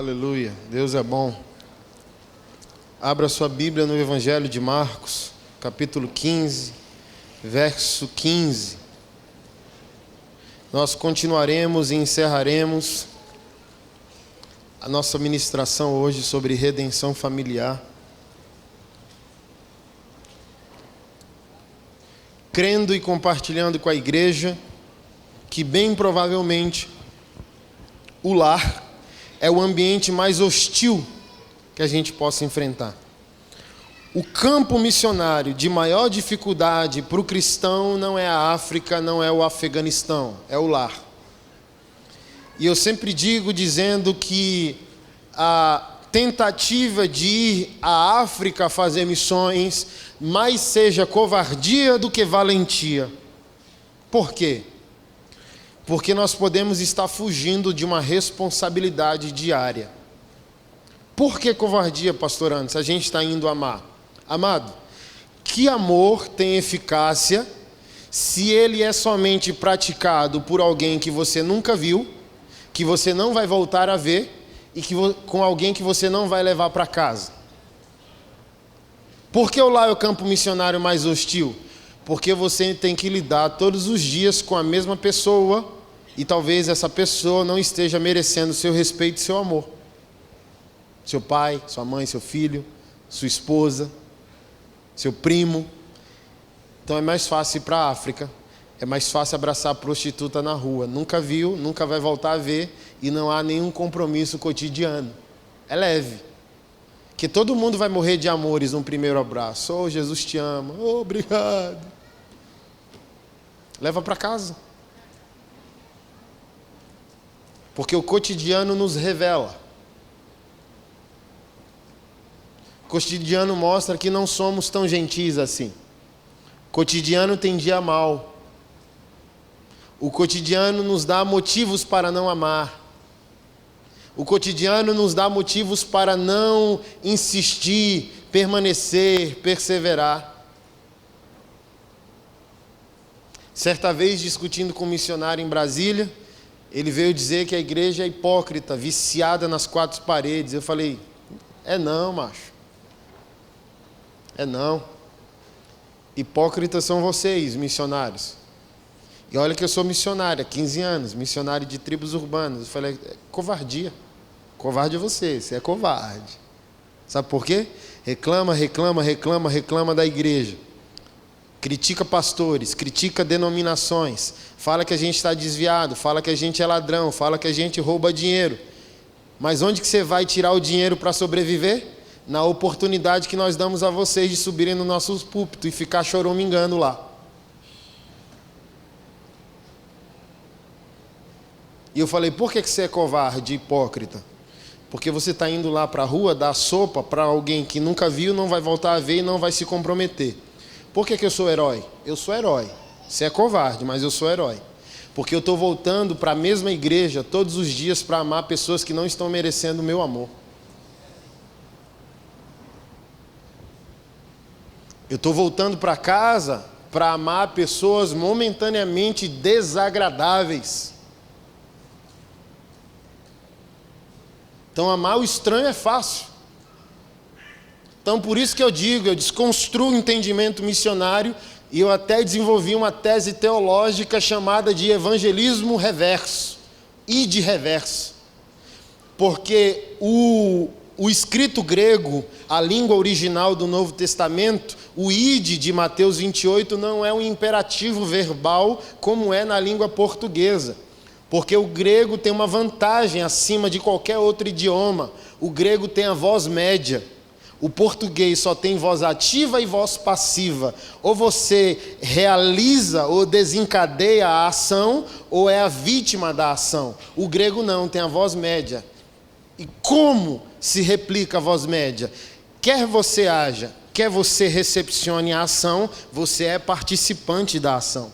Aleluia, Deus é bom. Abra sua Bíblia no Evangelho de Marcos, capítulo 15, verso 15. Nós continuaremos e encerraremos a nossa ministração hoje sobre redenção familiar. Crendo e compartilhando com a igreja que bem provavelmente o lar é o ambiente mais hostil que a gente possa enfrentar. O campo missionário de maior dificuldade para o cristão não é a África, não é o Afeganistão, é o lar. E eu sempre digo dizendo que a tentativa de ir à África fazer missões mais seja covardia do que valentia. Por quê? Porque nós podemos estar fugindo de uma responsabilidade diária. Por que covardia, pastor Anderson, se a gente está indo amar? Amado, que amor tem eficácia se ele é somente praticado por alguém que você nunca viu, que você não vai voltar a ver e com alguém que você não vai levar para casa? Por que o lar é o campo missionário mais hostil? Porque você tem que lidar todos os dias com a mesma pessoa e talvez essa pessoa não esteja merecendo seu respeito e seu amor. Seu pai, sua mãe, seu filho, sua esposa, seu primo. Então é mais fácil ir para a África, é mais fácil abraçar a prostituta na rua. Nunca viu, nunca vai voltar a ver e não há nenhum compromisso cotidiano. É leve. Que todo mundo vai morrer de amores num primeiro abraço. Oh, Jesus te ama. Oh, obrigado. Leva para casa. Porque o cotidiano nos revela. O cotidiano mostra que não somos tão gentis assim. O cotidiano tem dia mau. O cotidiano nos dá motivos para não amar. O cotidiano nos dá motivos para não insistir, permanecer, perseverar. Certa vez, discutindo com um missionário em Brasília, ele veio dizer que a igreja é hipócrita, viciada nas quatro paredes. Eu falei, não, macho. Não. Hipócritas são vocês, missionários. E olha que eu sou missionário há 15 anos, missionário de tribos urbanas. Eu falei, covardia. Covarde é você é covarde. Sabe por quê? Reclama da igreja. Critica pastores, critica denominações. Fala que a gente está desviado, fala que a gente é ladrão, fala que a gente rouba dinheiro. Mas onde que você vai tirar o dinheiro para sobreviver? Na oportunidade que nós damos a vocês de subirem no nosso púlpito e ficar choramingando lá. E eu falei, por que você é covarde, hipócrita? Porque você está indo lá para a rua dar sopa para alguém que nunca viu, não vai voltar a ver e não vai se comprometer. Por que eu sou herói? Eu sou herói. Você é covarde, mas eu sou herói. Porque eu estou voltando para a mesma igreja todos os dias para amar pessoas que não estão merecendo o meu amor. Eu estou voltando para casa para amar pessoas momentaneamente desagradáveis. Então amar o estranho é fácil. Então por isso que eu digo, eu desconstruo o entendimento missionário e eu até desenvolvi uma tese teológica chamada de evangelismo reverso, ide reverso. Porque o escrito grego, a língua original do Novo Testamento, o ide de Mateus 28 não é um imperativo verbal como é na língua portuguesa. Porque o grego tem uma vantagem acima de qualquer outro idioma. O grego tem a voz média. O português só tem voz ativa e voz passiva. Ou você realiza ou desencadeia a ação, ou é a vítima da ação. O grego não, tem a voz média. E como se replica a voz média? Quer você haja, quer você recepcione a ação, você é participante da ação.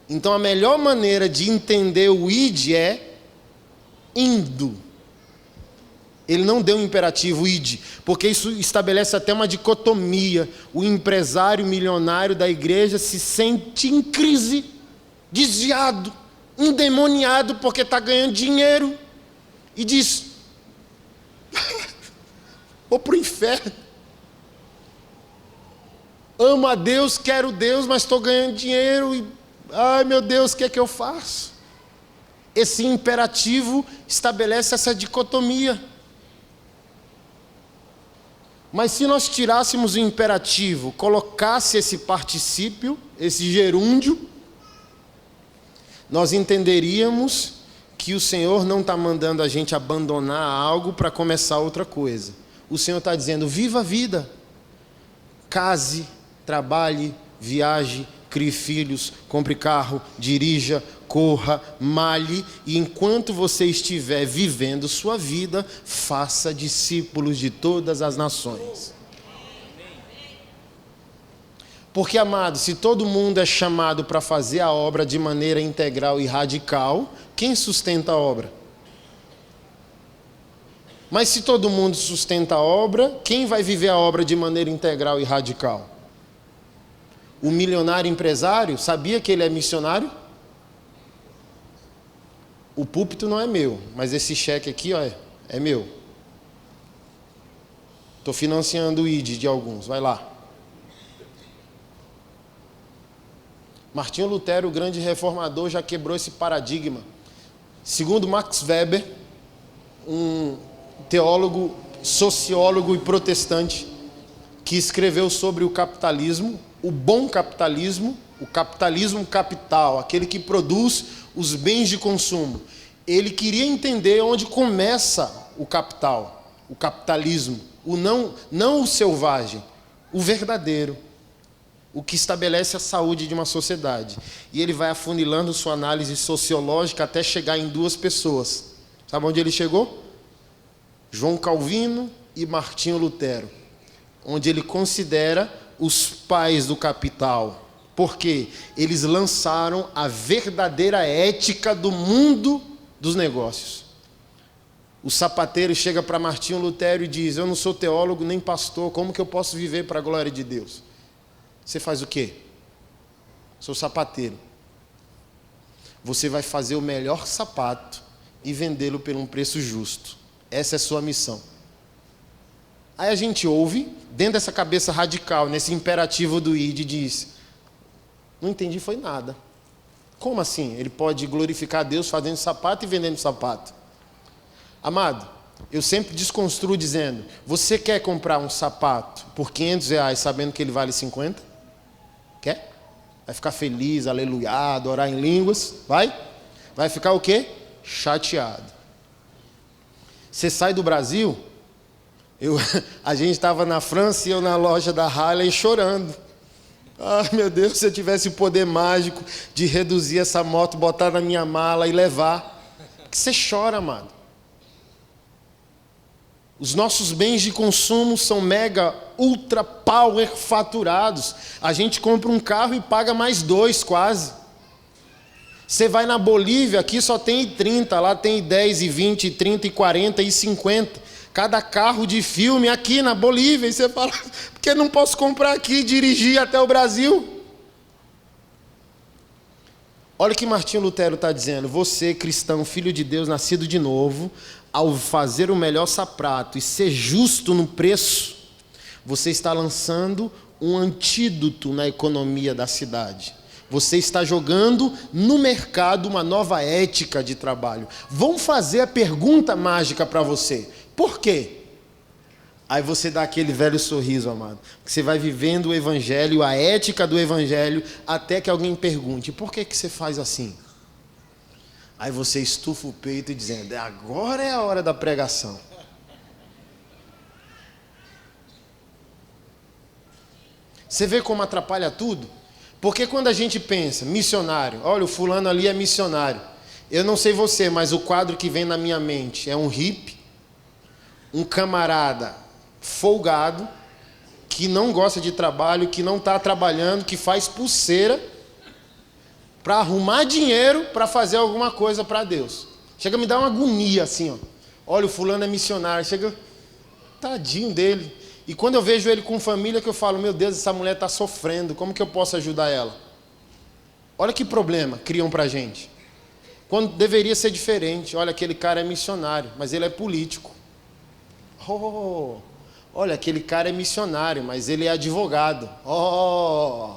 Então a melhor maneira de entender o id é indo. Ele não deu um imperativo id, porque isso estabelece até uma dicotomia. O empresário milionário da igreja se sente em crise, desviado, endemoniado porque está ganhando dinheiro. E diz, vou para o inferno. Amo a Deus, quero Deus, mas estou ganhando dinheiro e, ai meu Deus, o que é que eu faço? Esse imperativo estabelece essa dicotomia. Mas se nós tirássemos o imperativo, colocasse esse particípio, esse gerúndio, nós entenderíamos que o Senhor não está mandando a gente abandonar algo para começar outra coisa. O Senhor está dizendo, viva a vida, case, trabalhe, viaje, crie filhos, compre carro, dirija, corra, malhe, e enquanto você estiver vivendo sua vida, faça discípulos de todas as nações. Porque, amado, se todo mundo é chamado para fazer a obra de maneira integral e radical, quem sustenta a obra? Mas se todo mundo sustenta a obra, quem vai viver a obra de maneira integral e radical? O milionário empresário, sabia que ele é missionário? O púlpito não é meu, mas esse cheque aqui, ó, é meu. Estou financiando o ID de alguns, vai lá. Martinho Lutero, o grande reformador, já quebrou esse paradigma. Segundo Max Weber, um teólogo, sociólogo e protestante, que escreveu sobre o capitalismo, o bom capitalismo, o capitalismo capital, aquele que produz os bens de consumo. Ele queria entender onde começa o capital, o capitalismo, o não o selvagem, o verdadeiro, o que estabelece a saúde de uma sociedade. E ele vai afunilando sua análise sociológica até chegar em duas pessoas. Sabe onde ele chegou? João Calvino e Martinho Lutero, onde ele considera os pais do capital, porque eles lançaram a verdadeira ética do mundo dos negócios. O sapateiro chega para Martinho Lutero e diz, eu não sou teólogo nem pastor, como que eu posso viver para a glória de Deus? Você faz o quê? Sou sapateiro. Você vai fazer o melhor sapato e vendê-lo por um preço justo. Essa é a sua missão. Aí a gente ouve, dentro dessa cabeça radical, nesse imperativo do ID, diz, não entendi foi nada. Como assim? Ele pode glorificar a Deus fazendo sapato e vendendo sapato. Amado, eu sempre desconstruo dizendo, você quer comprar um sapato por R$500 sabendo que ele vale 50? Quer? Vai ficar feliz, aleluiado, orar em línguas? Vai? Vai ficar o quê? Chateado. Você sai do Brasil, a gente estava na França e eu na loja da Harley chorando. Ai meu Deus, se eu tivesse o poder mágico de reduzir essa moto, botar na minha mala e levar. Porque você chora, amado. Os nossos bens de consumo são mega, ultra power faturados. A gente compra um carro e paga mais 2 quase. Você vai na Bolívia, aqui só tem 30, lá tem 10 e 20, 30 e 40 e 50. Cada carro de filme aqui na Bolívia. E você fala, por que não posso comprar aqui e dirigir até o Brasil? Olha o que Martinho Lutero está dizendo. Você, cristão, filho de Deus, nascido de novo, ao fazer o melhor sapato e ser justo no preço, você está lançando um antídoto na economia da cidade. Você está jogando no mercado uma nova ética de trabalho. Vão fazer a pergunta mágica para você. Por quê? Aí você dá aquele velho sorriso, amado. Você vai vivendo o evangelho, a ética do evangelho, até que alguém pergunte, por que você faz assim? Aí você estufa o peito e dizendo, agora é a hora da pregação. Você vê como atrapalha tudo? Porque quando a gente pensa, missionário, olha, o fulano ali é missionário. Eu não sei você, mas o quadro que vem na minha mente é um hippie, um camarada folgado, que não gosta de trabalho, que não está trabalhando, que faz pulseira, para arrumar dinheiro para fazer alguma coisa para Deus. Chega a me dar uma agonia assim, ó. Olha, o fulano é missionário, chega, tadinho dele. E quando eu vejo ele com família, que eu falo, meu Deus, essa mulher está sofrendo, como que eu posso ajudar ela? Olha que problema criam para a gente. Quando deveria ser diferente. Olha, aquele cara é missionário, mas ele é político. Olha, aquele cara é missionário, mas ele é advogado. Oh!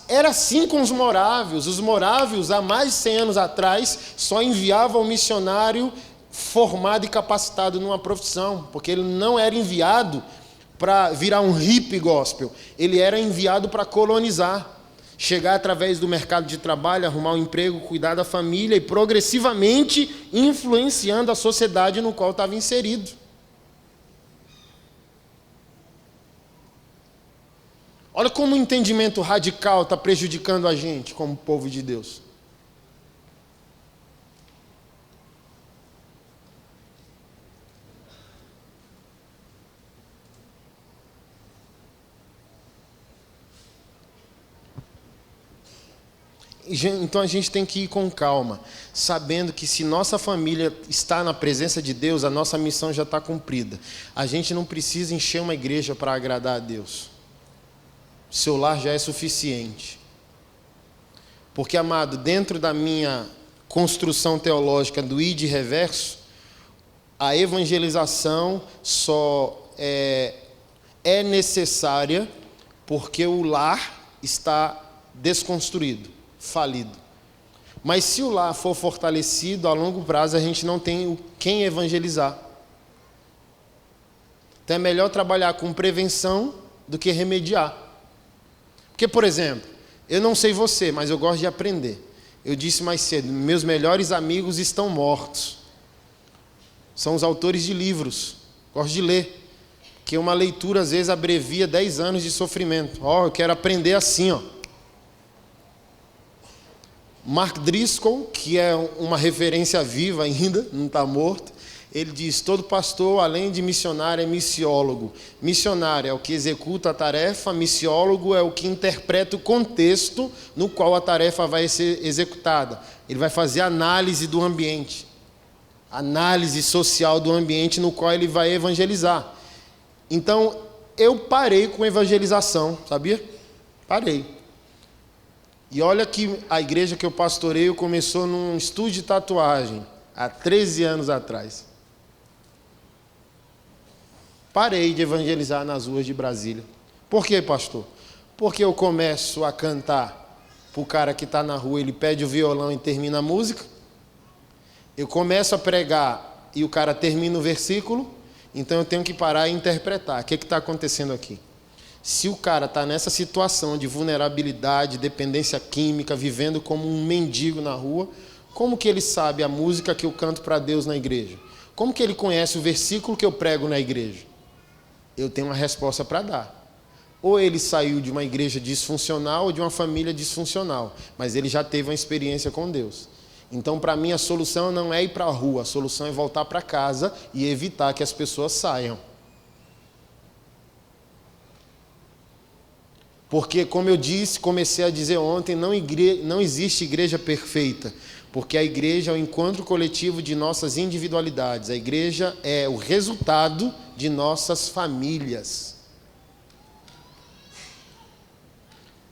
Era assim com os morávios. Os morávios, há mais de 100 anos atrás, só enviavam um missionário formado e capacitado numa profissão, porque ele não era enviado para virar um hippie gospel, ele era enviado para colonizar, chegar através do mercado de trabalho, arrumar um emprego, cuidar da família e progressivamente influenciando a sociedade no qual estava inserido. Olha como o entendimento radical está prejudicando a gente como povo de Deus. Então a gente tem que ir com calma, sabendo que se nossa família está na presença de Deus, a nossa missão já está cumprida. A gente não precisa encher uma igreja para agradar a Deus. Seu lar já é suficiente. Porque, amado, dentro da minha construção teológica do id reverso, a evangelização só é necessária porque o lar está desconstruído, falido. Mas se o lar for fortalecido, a longo prazo a gente não tem quem evangelizar. Então é melhor trabalhar com prevenção do que remediar. Porque, por exemplo, eu não sei você, mas eu gosto de aprender. Eu disse mais cedo, meus melhores amigos estão mortos. São os autores de livros. Gosto de ler. Porque uma leitura, às vezes, abrevia 10 anos de sofrimento. Eu quero aprender assim, Mark Driscoll, que é uma referência viva ainda, não está morto, ele diz, todo pastor, além de missionário, é missiólogo. Missionário é o que executa a tarefa, missiólogo é o que interpreta o contexto no qual a tarefa vai ser executada. Ele vai fazer análise do ambiente, análise social do ambiente no qual ele vai evangelizar. Então, eu parei com evangelização, sabia? Parei. E olha que a igreja que eu pastoreio começou num estúdio de tatuagem, há 13 anos atrás. Parei de evangelizar nas ruas de Brasília. Por quê, pastor? Porque eu começo a cantar para o cara que está na rua, ele pede o violão e termina a música. Eu começo a pregar e o cara termina o versículo, então eu tenho que parar e interpretar. O que está acontecendo aqui? Se o cara está nessa situação de vulnerabilidade, dependência química, vivendo como um mendigo na rua, como que ele sabe a música que eu canto para Deus na igreja? Como que ele conhece o versículo que eu prego na igreja? Eu tenho uma resposta para dar. Ou ele saiu de uma igreja disfuncional ou de uma família disfuncional, mas ele já teve uma experiência com Deus. Então, para mim, a solução não é ir para a rua, a solução é voltar para casa e evitar que as pessoas saiam. Porque, como eu disse, comecei a dizer ontem, não existe igreja perfeita, porque a igreja é o encontro coletivo de nossas individualidades. A igreja é o resultado de nossas famílias.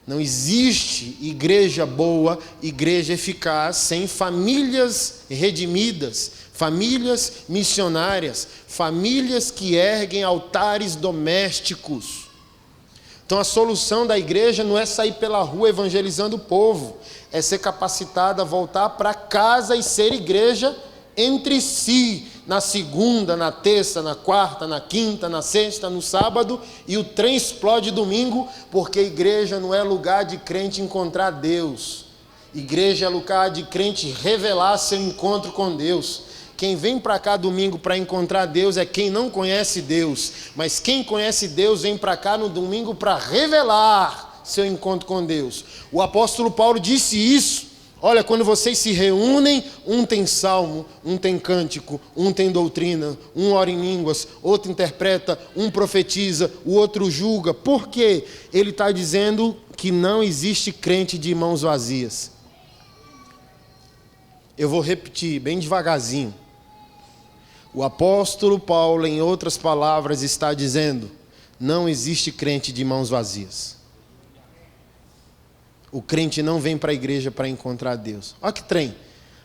Não existe igreja boa, igreja eficaz, sem famílias redimidas, famílias missionárias, famílias que erguem altares domésticos. Então a solução da igreja não é sair pela rua evangelizando o povo, é ser capacitada a voltar para casa e ser igreja entre si, na segunda, na terça, na quarta, na quinta, na sexta, no sábado, e o trem explode domingo, porque igreja não é lugar de crente encontrar Deus. Igreja é lugar de crente revelar seu encontro com Deus. Quem vem para cá domingo para encontrar Deus é quem não conhece Deus, mas quem conhece Deus vem para cá no domingo para revelar seu encontro com Deus. O apóstolo Paulo disse isso. Olha, quando vocês se reúnem, um tem salmo, um tem cântico, um tem doutrina, um ora em línguas, outro interpreta, um profetiza, o outro julga. Por quê? Ele está dizendo que não existe crente de mãos vazias. Eu vou repetir bem devagarzinho. O apóstolo Paulo, em outras palavras, está dizendo: não existe crente de mãos vazias. O crente não vem para a igreja para encontrar Deus. Olha que trem.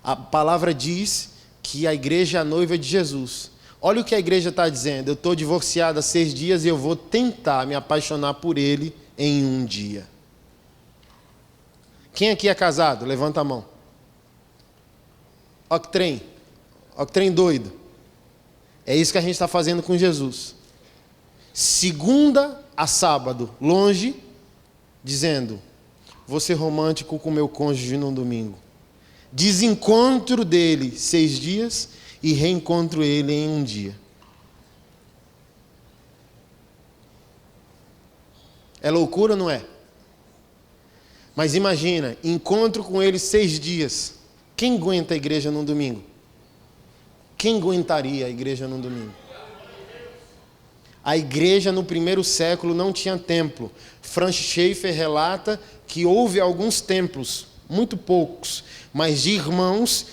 A palavra diz que a igreja é a noiva de Jesus. Olha o que a igreja está dizendo. Eu estou divorciada há 6 dias e eu vou tentar me apaixonar por ele em um dia. Quem aqui é casado? Levanta a mão. Ó que trem doido. É isso que a gente está fazendo com Jesus. Segunda a sábado, longe, dizendo, vou ser romântico com meu cônjuge num domingo. Desencontro dele 6 dias e reencontro ele em um dia. É loucura, não é? Mas imagina, encontro com ele 6 dias. Quem aguenta a igreja num domingo? Quem aguentaria a igreja num domingo? A igreja no primeiro século não tinha templo. Franz Schaeffer relata que houve alguns templos, muito poucos, mas de irmãos,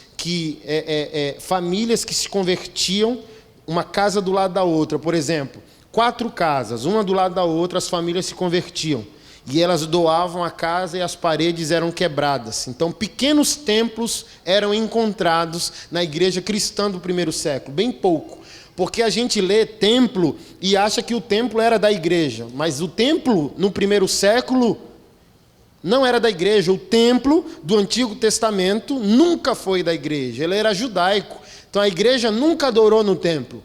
famílias que se convertiam, uma casa do lado da outra. Por exemplo, 4 casas, uma do lado da outra, as famílias se convertiam. E elas doavam a casa e as paredes eram quebradas. Então, pequenos templos eram encontrados na igreja cristã do primeiro século, bem pouco. Porque a gente lê templo e acha que o templo era da igreja. Mas o templo, no primeiro século, não era da igreja. O templo do Antigo Testamento nunca foi da igreja. Ele era judaico. Então, a igreja nunca adorou no templo.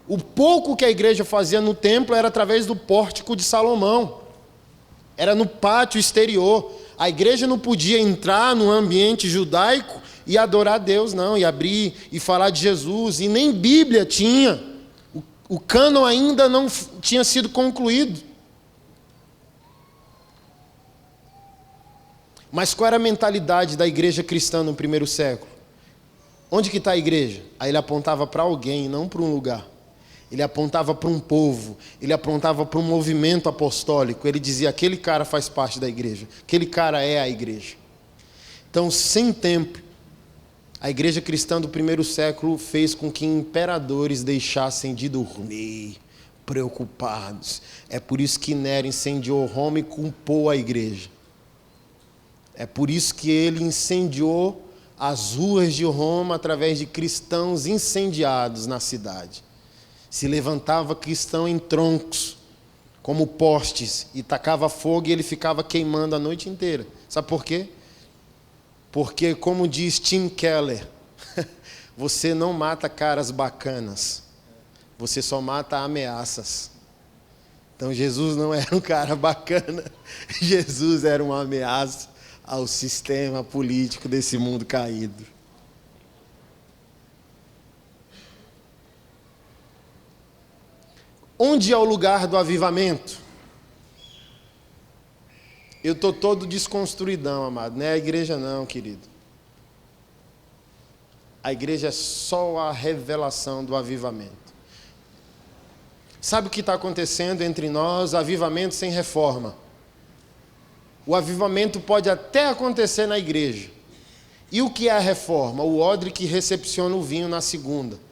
O pouco que a igreja fazia no templo era através do pórtico de Salomão. Era no pátio exterior. A igreja não podia entrar no ambiente judaico e adorar a Deus, não, e abrir e falar de Jesus, e nem Bíblia tinha. O cânon ainda não tinha sido concluído. Mas qual era a mentalidade da igreja cristã no primeiro século? Onde que está a igreja? Aí ele apontava para alguém, não para um lugar. Ele apontava para um povo, ele apontava para um movimento apostólico. Ele dizia, aquele cara faz parte da igreja, aquele cara é a igreja. Então, sem templo, a igreja cristã do primeiro século fez com que imperadores deixassem de dormir, preocupados. É por isso que Nero incendiou Roma e culpou a igreja. É por isso que ele incendiou as ruas de Roma através de cristãos incendiados na cidade. Se levantava cristão em troncos, como postes, e tacava fogo e ele ficava queimando a noite inteira. Sabe por quê? Porque, como diz Tim Keller, você não mata caras bacanas, você só mata ameaças. Então Jesus não era um cara bacana, Jesus era uma ameaça ao sistema político desse mundo caído. Onde é o lugar do avivamento? Eu estou todo desconstruidão, amado. Não é a igreja não, querido. A igreja é só a revelação do avivamento. Sabe o que está acontecendo entre nós? Avivamento sem reforma. O avivamento pode até acontecer na igreja. E o que é a reforma? O odre que recepciona o vinho na segunda.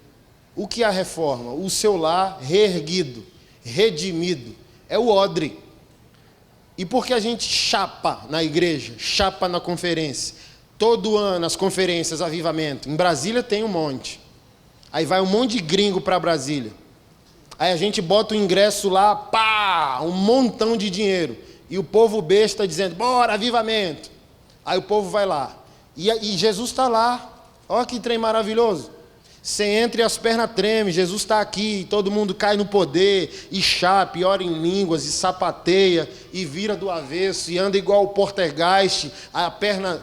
O que é a reforma? O seu lar reerguido, redimido. É o odre. E por que a gente chapa na igreja, chapa na conferência? Todo ano as conferências, avivamento. Em Brasília tem um monte. Aí vai um monte de gringo para Brasília. Aí a gente bota o ingresso lá, pá, um montão de dinheiro. E o povo besta dizendo, bora, avivamento. Aí o povo vai lá. E Jesus está lá. Olha que trem maravilhoso. Você entra e as pernas tremem, Jesus está aqui, todo mundo cai no poder, e chapa, e ora em línguas, e sapateia, e vira do avesso, e anda igual o Poltergeist, a perna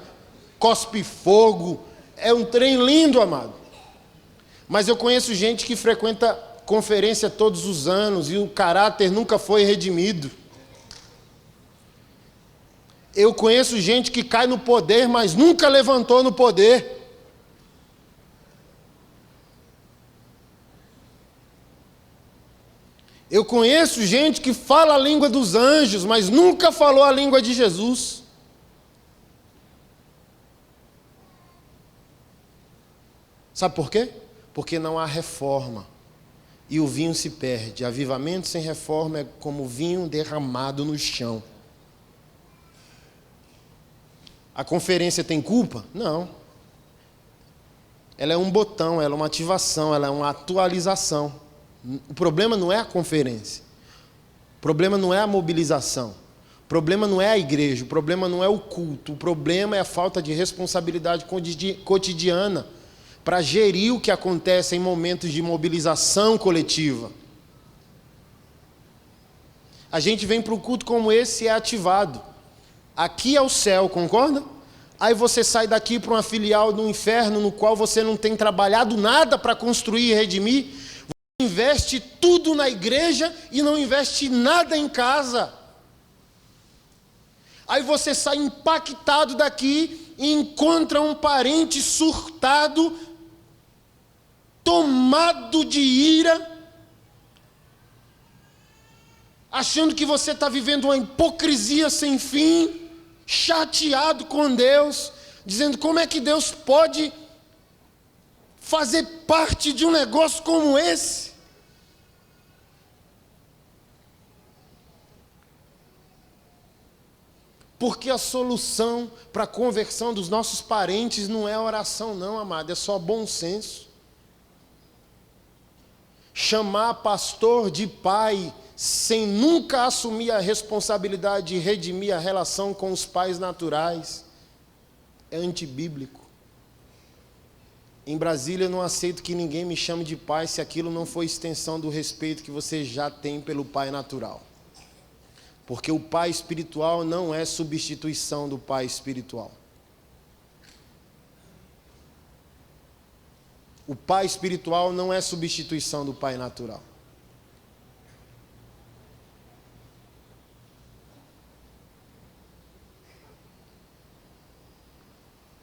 cospe fogo. É um trem lindo, amado. Mas eu conheço gente que frequenta conferência todos os anos, e o caráter nunca foi redimido. Eu conheço gente que cai no poder, mas nunca levantou no poder. Eu conheço gente que fala a língua dos anjos, mas nunca falou a língua de Jesus. Sabe por quê? Porque não há reforma. E o vinho se perde. Avivamento sem reforma é como vinho derramado no chão. A conferência tem culpa? Não. ela é um botão, ela é uma ativação, ela é uma atualização. O problema não é a conferência. O problema não é a mobilização. O problema não é a igreja. O problema não é o culto. O problema é a falta de responsabilidade cotidiana para gerir o que acontece em momentos de mobilização coletiva. A gente vem para um culto como esse e é ativado. Aqui é o céu, concorda? Aí você sai daqui para uma filial do inferno no qual você não tem trabalhado nada para construir e redimir. Você investe tudo na igreja e não investe nada em casa. Aí você sai impactado daqui e encontra um parente surtado, tomado de ira, achando que você está vivendo uma hipocrisia sem fim, chateado com Deus, dizendo como é que Deus pode fazer parte de um negócio como esse. Porque a solução para a conversão dos nossos parentes não é oração não, amado, é só bom senso. Chamar pastor de pai sem nunca assumir a responsabilidade de redimir a relação com os pais naturais é antibíblico. Em Brasília eu não aceito que ninguém me chame de pai se aquilo não for extensão do respeito que você já tem pelo pai natural. Porque o pai espiritual não é substituição do pai espiritual. O pai espiritual não é substituição do pai natural.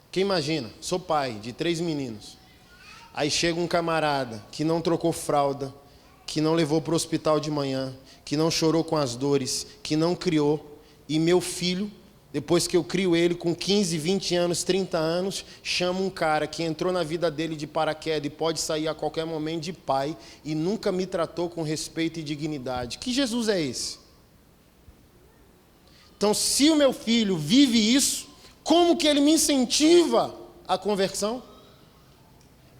Quem imagina? Sou pai de 3 meninos. Aí chega um camarada que não trocou fralda, que não levou para o hospital de manhã, que não chorou com as dores, que não criou. E meu filho, depois que eu crio ele com 15, 20 anos, 30 anos, chama um cara que entrou na vida dele de paraquedas e pode sair a qualquer momento de pai e nunca me tratou com respeito e dignidade. Que Jesus é esse? Então, se o meu filho vive isso, como que ele me incentiva à conversão?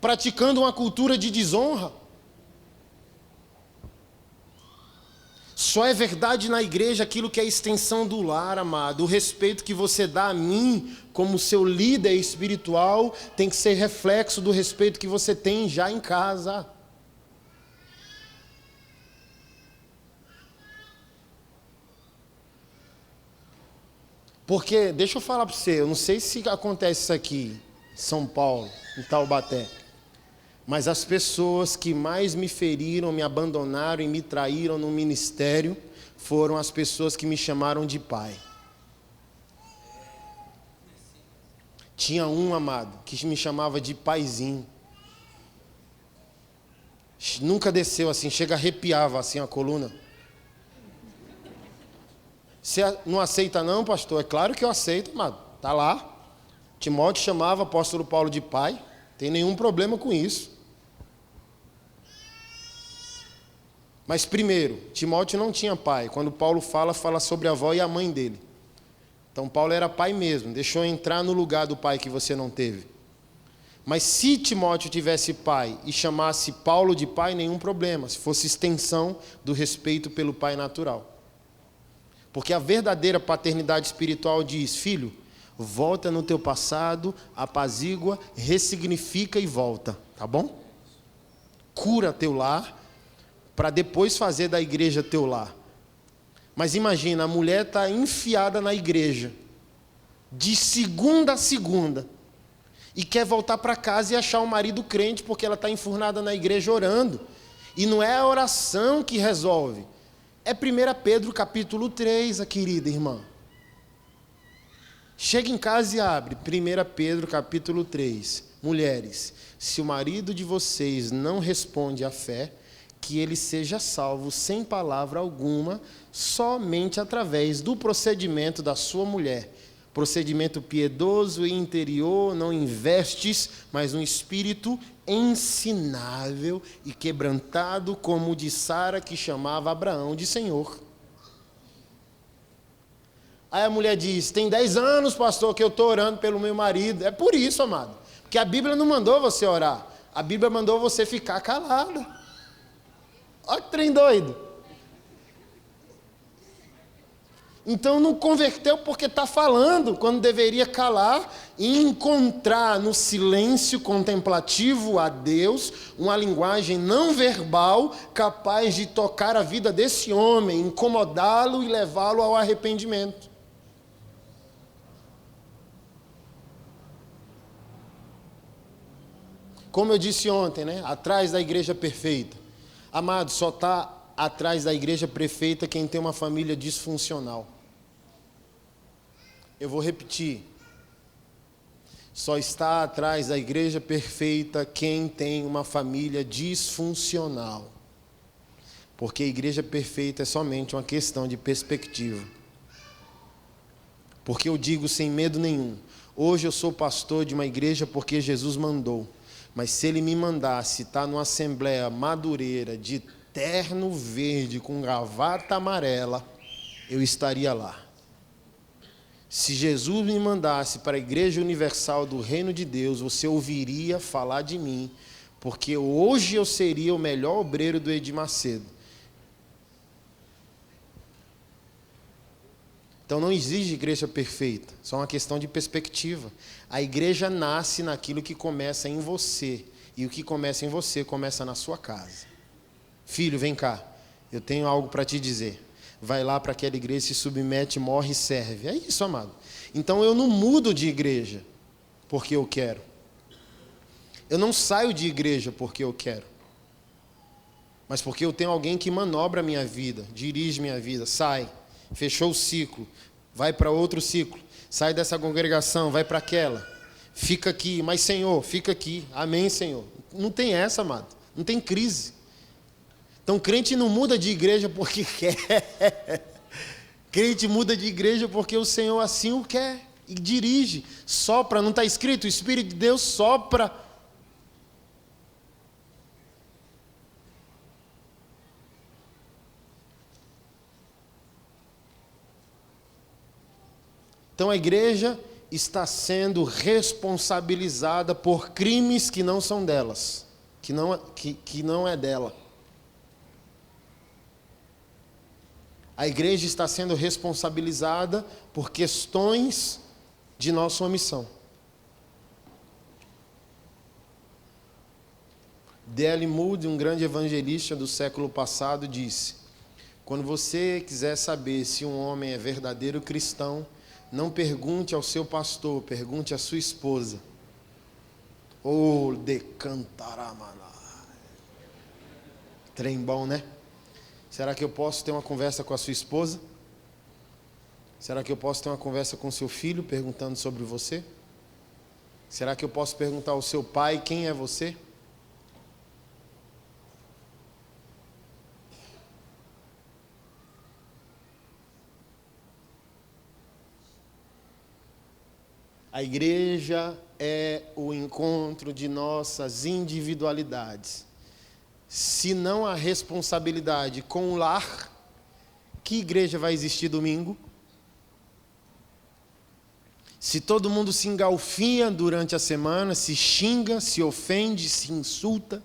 Praticando uma cultura de desonra. Só é verdade na igreja aquilo que é extensão do lar, amado. O respeito que você dá a mim como seu líder espiritual tem que ser reflexo do respeito que você tem já em casa. Porque, deixa eu falar para você, eu não sei se acontece isso aqui em São Paulo, em Taubaté, mas as pessoas que mais me feriram, me abandonaram e me traíram no ministério foram as pessoas que me chamaram de pai. Tinha um, amado, que me chamava de paizinho. Nunca desceu assim, chega arrepiava assim a coluna. Você não aceita não, pastor? É claro que eu aceito, amado. Está lá. Timóteo chamava o apóstolo Paulo de pai. Não tem nenhum problema com isso. Mas primeiro, Timóteo não tinha pai. Quando Paulo fala sobre a avó e a mãe dele. Então Paulo era pai mesmo. Deixou entrar no lugar do pai que você não teve. Mas se Timóteo tivesse pai e chamasse Paulo de pai, nenhum problema. Se fosse extensão do respeito pelo pai natural. Porque a verdadeira paternidade espiritual diz: filho, volta no teu passado, apazigua, ressignifica e volta, tá bom? Cura teu lar, para depois fazer da igreja teu lar. Mas imagina, a mulher está enfiada na igreja, de segunda a segunda, e quer voltar para casa e achar o marido crente, porque ela está enfurnada na igreja orando. E não é a oração que resolve. É 1 Pedro capítulo 3, a querida irmã. Chega em casa e abre 1 Pedro capítulo 3. Mulheres, se o marido de vocês não responde à fé, que ele seja salvo sem palavra alguma, somente através do procedimento da sua mulher. Procedimento piedoso e interior, não investes, mas um espírito ensinável e quebrantado, como o de Sara, que chamava Abraão de Senhor. Aí a mulher diz: tem 10 anos, pastor, que eu estou orando pelo meu marido. É por isso, amado. Porque a Bíblia não mandou você orar. A Bíblia mandou você ficar calado. Olha que trem doido. Então não converteu porque está falando, quando deveria calar e encontrar no silêncio contemplativo a Deus uma linguagem não verbal capaz de tocar a vida desse homem, incomodá-lo e levá-lo ao arrependimento. Como eu disse ontem, né? Atrás da igreja perfeita. Amado, só está atrás da igreja perfeita quem tem uma família disfuncional. Eu vou repetir. Só está atrás da igreja perfeita quem tem uma família disfuncional. Porque a igreja perfeita é somente uma questão de perspectiva. Porque eu digo sem medo nenhum. Hoje eu sou pastor de uma igreja porque Jesus mandou. Mas se ele me mandasse estar numa assembleia madureira de terno verde com gravata amarela, eu estaria lá. Se Jesus me mandasse para a Igreja Universal do Reino de Deus, você ouviria falar de mim, porque hoje eu seria o melhor obreiro do Edir Macedo. Então não exige igreja perfeita, só uma questão de perspectiva. A igreja nasce naquilo que começa em você, e o que começa em você começa na sua casa. Filho, vem cá, eu tenho algo para te dizer. Vai lá para aquela igreja, se submete, morre e serve. É isso, amado. Então eu não mudo de igreja porque eu quero. Eu não saio de igreja porque eu quero. Mas porque eu tenho alguém que manobra a minha vida, dirige minha vida. Sai, fechou o ciclo, vai para outro ciclo. Sai dessa congregação, vai para aquela. Fica aqui, mas Senhor, fica aqui. Amém, Senhor. Não tem essa, amado. Não tem crise. Então, crente não muda de igreja porque quer. Crente muda de igreja porque o Senhor assim o quer. E dirige. Sopra, não está escrito? O Espírito de Deus sopra. Então, a igreja está sendo responsabilizada por crimes que não são delas. Que não é dela. A igreja está sendo responsabilizada por questões de nossa omissão. D.L. Moody, um grande evangelista do século passado, disse: quando você quiser saber se um homem é verdadeiro cristão, não pergunte ao seu pastor, pergunte à sua esposa. Oh, decantaramana. Trem bom, né? Será que eu posso ter uma conversa com a sua esposa? Será que eu posso ter uma conversa com seu filho, perguntando sobre você? Será que eu posso perguntar ao seu pai quem é você? A igreja é o encontro de nossas individualidades. Se não há responsabilidade com o lar, que igreja vai existir domingo? Se todo mundo se engalfinha durante a semana, se xinga, se ofende, se insulta,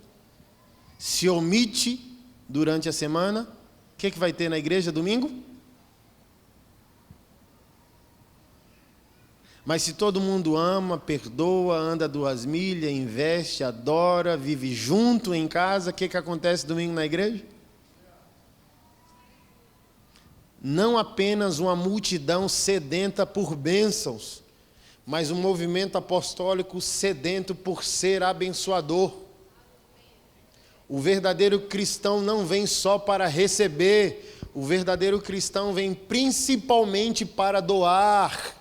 se omite durante a semana, o que vai ter na igreja domingo? Mas se todo mundo ama, perdoa, anda 2 milhas, investe, adora, vive junto em casa, o que acontece domingo na igreja? Não apenas uma multidão sedenta por bênçãos, mas um movimento apostólico sedento por ser abençoador. O verdadeiro cristão não vem só para receber, o verdadeiro cristão vem principalmente para doar.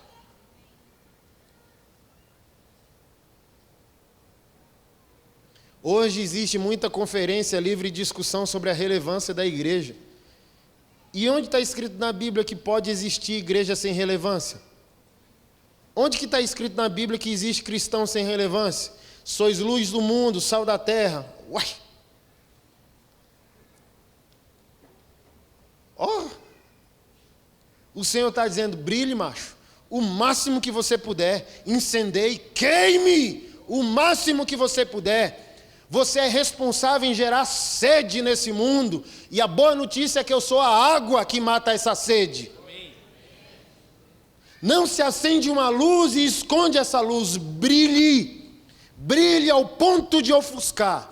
Hoje existe muita conferência livre e discussão sobre a relevância da igreja. E onde está escrito na Bíblia que pode existir igreja sem relevância? Onde que está escrito na Bíblia que existe cristão sem relevância? Sois luz do mundo, sal da terra. Uai! Oh! O Senhor está dizendo, brilhe, macho. O máximo que você puder, incendeie, queime o máximo que você puder. Você é responsável em gerar sede nesse mundo. E a boa notícia é que eu sou a água que mata essa sede. Não se acende uma luz e esconde essa luz. Brilhe. Brilhe ao ponto de ofuscar.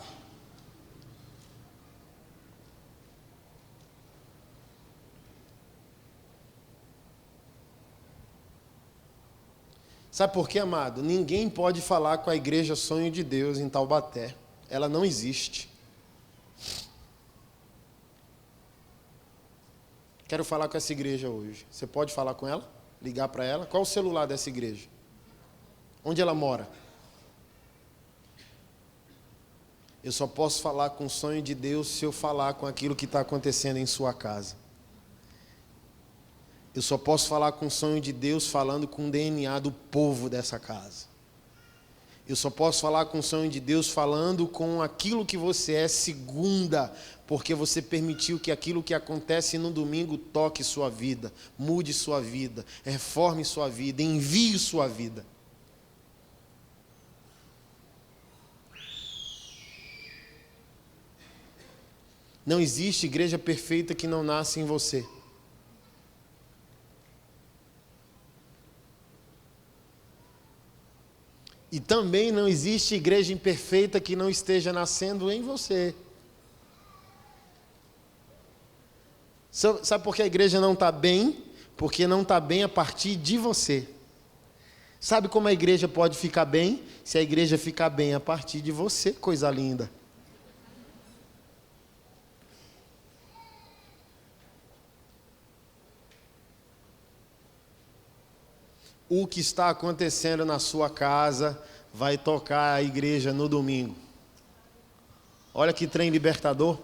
Sabe por quê, amado? Ninguém pode falar com a igreja Sonho de Deus em Taubaté. Ela não existe. Quero falar com essa igreja hoje. Você pode falar com ela? Ligar para ela? Qual o celular dessa igreja? Onde ela mora? Eu só posso falar com o sonho de Deus se eu falar com aquilo que está acontecendo em sua casa. Eu só posso falar com o sonho de Deus falando com o DNA do povo dessa casa. Eu só posso falar com o sonho de Deus falando com aquilo que você é segunda, porque você permitiu que aquilo que acontece no domingo toque sua vida, mude sua vida, reforme sua vida, envie sua vida. Não existe igreja perfeita que não nasce em você. E também não existe igreja imperfeita que não esteja nascendo em você. Sabe por que a igreja não está bem? Porque não está bem a partir de você. Sabe como a igreja pode ficar bem? Se a igreja ficar bem a partir de você, coisa linda. O que está acontecendo na sua casa vai tocar a igreja no domingo. Olha que trem libertador.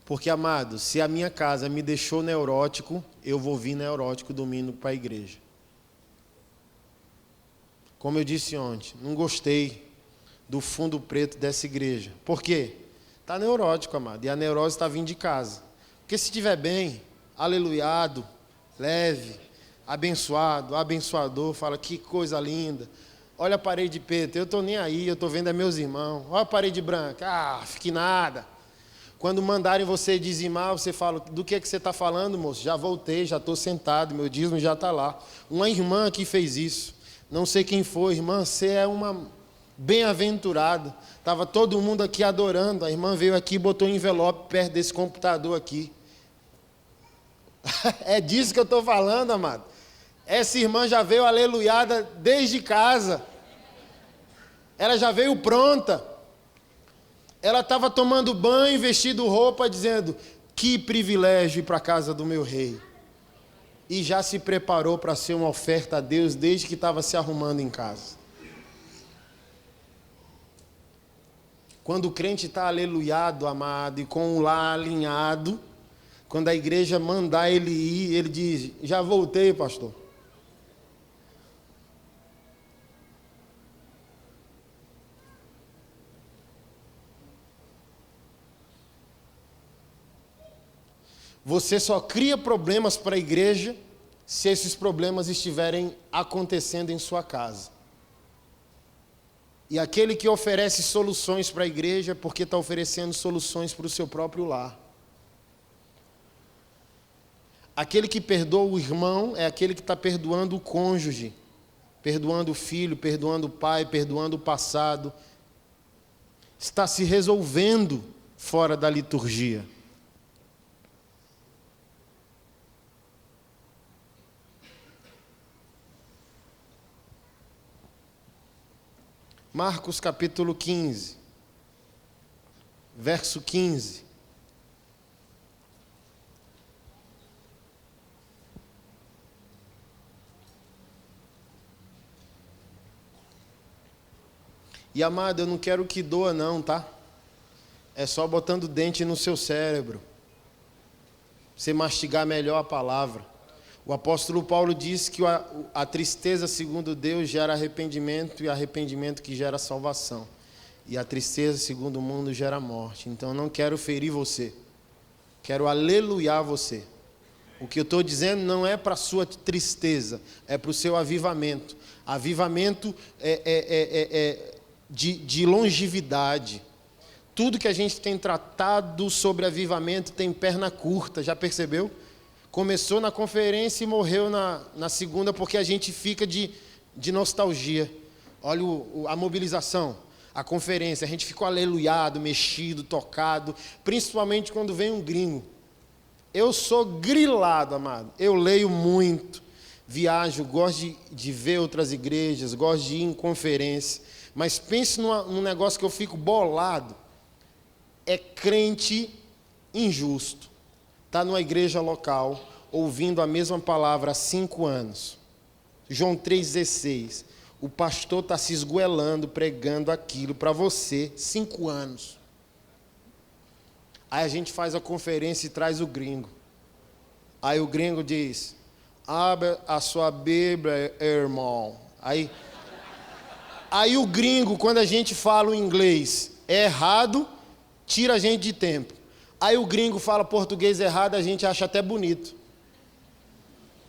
Porque, amado, se a minha casa me deixou neurótico, eu vou vir neurótico domingo para a igreja. Como eu disse ontem, não gostei do fundo preto dessa igreja. Por quê? Está neurótico, amado, e a neurose está vindo de casa. Porque se estiver bem, aleluiado, leve, abençoado, abençoador, fala que coisa linda. Olha a parede preta, eu estou nem aí, eu estou vendo é meus irmãos. Olha a parede branca, fique nada. Quando mandarem você dizimar, você fala, do que você está falando, moço? Já voltei, já estou sentado, meu dízimo já está lá. Uma irmã aqui fez isso, não sei quem foi, irmã, você é uma bem-aventurada. Estava todo mundo aqui adorando, a irmã veio aqui e botou um envelope perto desse computador aqui. É disso que eu estou falando, amado. Essa irmã já veio aleluiada desde casa. Ela já veio pronta. Ela estava tomando banho, vestindo roupa, dizendo, que privilégio ir para a casa do meu rei. E já se preparou para ser uma oferta a Deus desde que estava se arrumando em casa. Quando o crente está aleluiado, amado, e com o lar alinhado, quando a igreja mandar ele ir, ele diz, já voltei, pastor. Você só cria problemas para a igreja se esses problemas estiverem acontecendo em sua casa. E aquele que oferece soluções para a igreja é porque está oferecendo soluções para o seu próprio lar. Aquele que perdoa o irmão é aquele que está perdoando o cônjuge, perdoando o filho, perdoando o pai, perdoando o passado. Está se resolvendo fora da liturgia. Marcos capítulo 15, verso 15. E amado, eu não quero que doa não, tá? É só botando dente no seu cérebro. Você mastigar melhor a palavra. O apóstolo Paulo diz que a tristeza segundo Deus gera arrependimento e arrependimento que gera salvação. E a tristeza segundo o mundo gera morte. Então eu não quero ferir você. Quero aleluiar você. O que eu estou dizendo não é para a sua tristeza, é para o seu avivamento. Avivamento de longevidade. Tudo que a gente tem tratado sobre avivamento tem perna curta, já percebeu? Começou na conferência e morreu na segunda, porque a gente fica de nostalgia. Olha a mobilização, a conferência, a gente ficou aleluiado, mexido, tocado, principalmente quando vem um gringo. Eu sou grilado, amado. Eu leio muito, viajo, gosto de ver outras igrejas, gosto de ir em conferência. Mas pense num negócio que eu fico bolado. É crente injusto. Está numa igreja local, ouvindo a mesma palavra há 5 anos. João 3,16. O pastor está se esgoelando, pregando aquilo para você, 5 anos. Aí a gente faz a conferência e traz o gringo. Aí o gringo diz, abre a sua Bíblia, irmão. Aí o gringo, quando a gente fala o inglês errado, tira a gente de tempo. Aí o gringo fala português errado, a gente acha até bonito.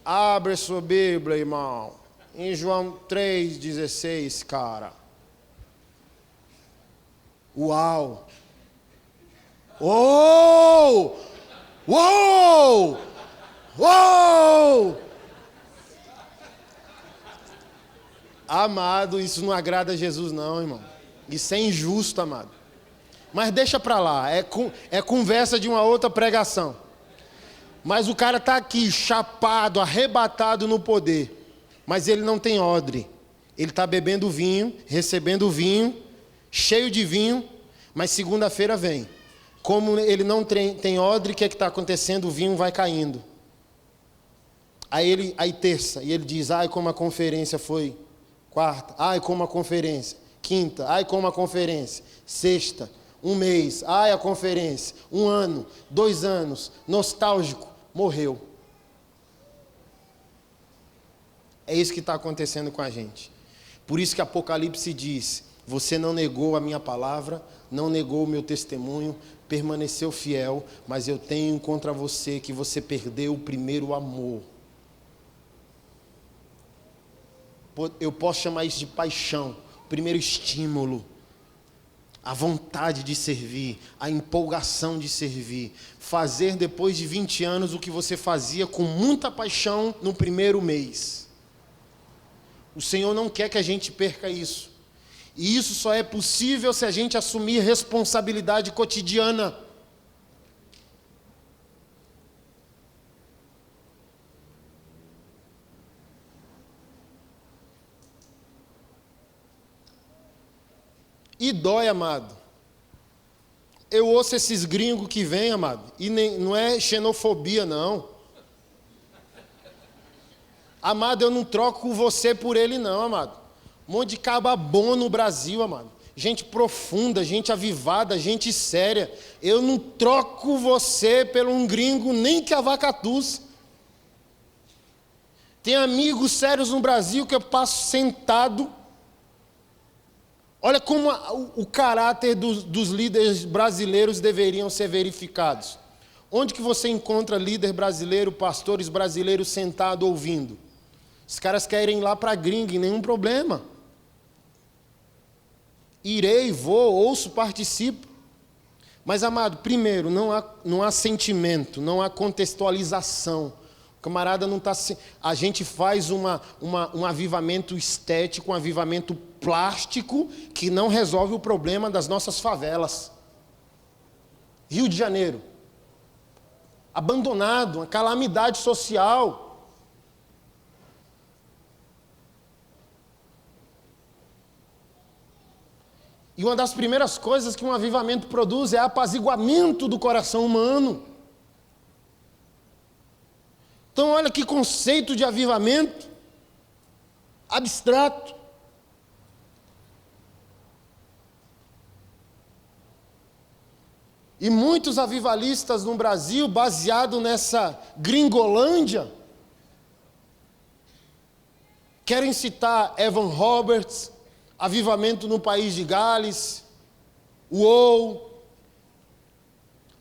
Abre a sua Bíblia, irmão. Em João 3,16, cara. Uau! Uou! Uou! Uou! Amado, isso não agrada a Jesus não, irmão. Isso é injusto, amado. Mas deixa para lá, é conversa de uma outra pregação. Mas o cara está aqui, chapado, arrebatado no poder. Mas ele não tem odre. Ele está bebendo vinho, recebendo vinho, cheio de vinho, mas segunda-feira vem. Como ele não tem odre, o que está acontecendo? O vinho vai caindo. Aí terça, e ele diz, ai como a conferência foi. Quarta, ai como a conferência. Quinta, ai como a conferência. Sexta, 1 mês, ai a conferência. 1 ano, 2 anos, nostálgico, morreu. É isso que está acontecendo com a gente. Por isso que Apocalipse diz, você não negou a minha palavra, não negou o meu testemunho, permaneceu fiel, mas eu tenho contra você que você perdeu o primeiro amor. Eu posso chamar isso de paixão, o primeiro estímulo, a vontade de servir, a empolgação de servir, fazer depois de 20 anos o que você fazia com muita paixão no primeiro mês. O Senhor não quer que a gente perca isso. E isso só é possível se a gente assumir responsabilidade cotidiana. E dói, amado. Eu ouço esses gringos que vêm, amado, e não é xenofobia, não. Amado, eu não troco você por ele, não, amado. Um monte de caba bom no Brasil, amado. Gente profunda, gente avivada, gente séria. Eu não troco você por um gringo, nem que a vaca tussa. Tem amigos sérios no Brasil que eu passo sentado. Olha como o caráter dos líderes brasileiros deveriam ser verificados. Onde que você encontra líder brasileiro, pastores brasileiros sentados ouvindo? Os caras querem ir lá para a gringa, nenhum problema. Irei, vou, ouço, participo. Mas, amado, primeiro, não há sentimento, não há contextualização. O camarada não está... A gente faz um avivamento estético, um avivamento plástico, que não resolve o problema das nossas favelas. Rio de Janeiro. Abandonado, uma calamidade social. E uma das primeiras coisas que um avivamento produz é apaziguamento do coração humano. Então olha que conceito de avivamento abstrato. E muitos avivalistas no Brasil, baseado nessa gringolândia, querem citar Evan Roberts, avivamento no país de Gales, uou.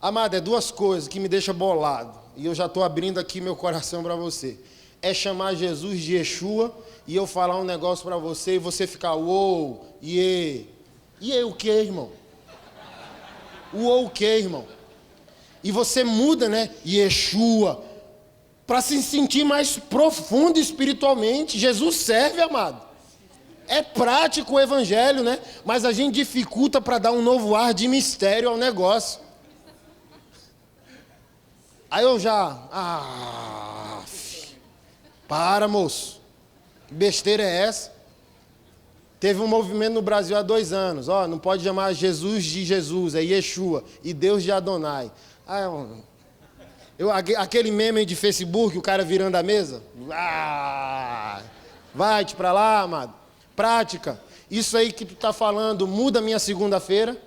Amado, é 2 coisas que me deixam bolado. e eu já estou abrindo aqui meu coração para você, é chamar Jesus de Yeshua e eu falar um negócio para você e você ficar, uou, iê. Iê o que, irmão? Uou o que, irmão? E você muda, né? Yeshua, para se sentir mais profundo espiritualmente. Jesus serve, amado. É prático o evangelho, né? Mas a gente dificulta para dar um novo ar de mistério ao negócio. Aí eu já... para, moço. Que besteira é essa? Teve um movimento no Brasil há 2 anos. Ó, não pode chamar Jesus de Jesus, é Yeshua. E Deus de Adonai. Aquele meme de Facebook, o cara virando a mesa. Vai-te para lá, amado. Prática. Isso aí que tu está falando muda minha segunda-feira.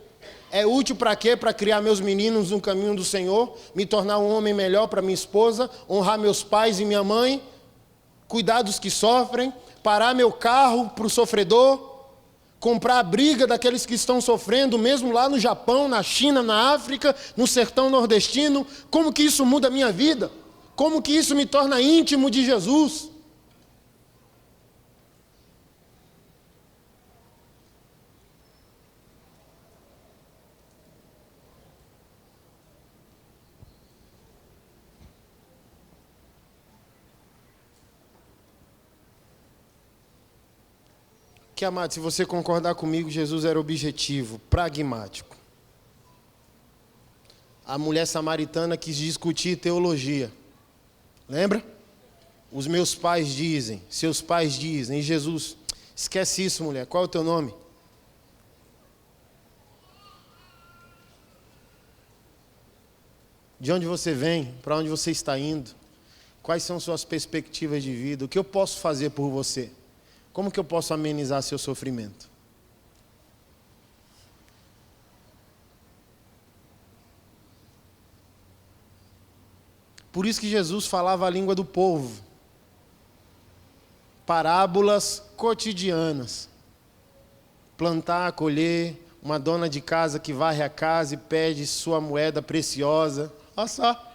É útil para quê? Para criar meus meninos no caminho do Senhor, me tornar um homem melhor para minha esposa, honrar meus pais e minha mãe, cuidar dos que sofrem, parar meu carro para o sofredor, comprar a briga daqueles que estão sofrendo, mesmo lá no Japão, na China, na África, no sertão nordestino. Como que isso muda a minha vida? Como que isso me torna íntimo de Jesus? Que, amado, se você concordar comigo, Jesus era objetivo, pragmático. A mulher samaritana quis discutir teologia. Lembra? Os meus pais dizem, seus pais dizem, e Jesus, esquece isso, mulher, qual é o teu nome? De onde você vem? Para onde você está indo? Quais são suas perspectivas de vida? O que eu posso fazer por você? Como que eu posso amenizar seu sofrimento? Por isso que Jesus falava a língua do povo. Parábolas cotidianas. Plantar, colher, uma dona de casa que varre a casa e pede sua moeda preciosa. Olha só.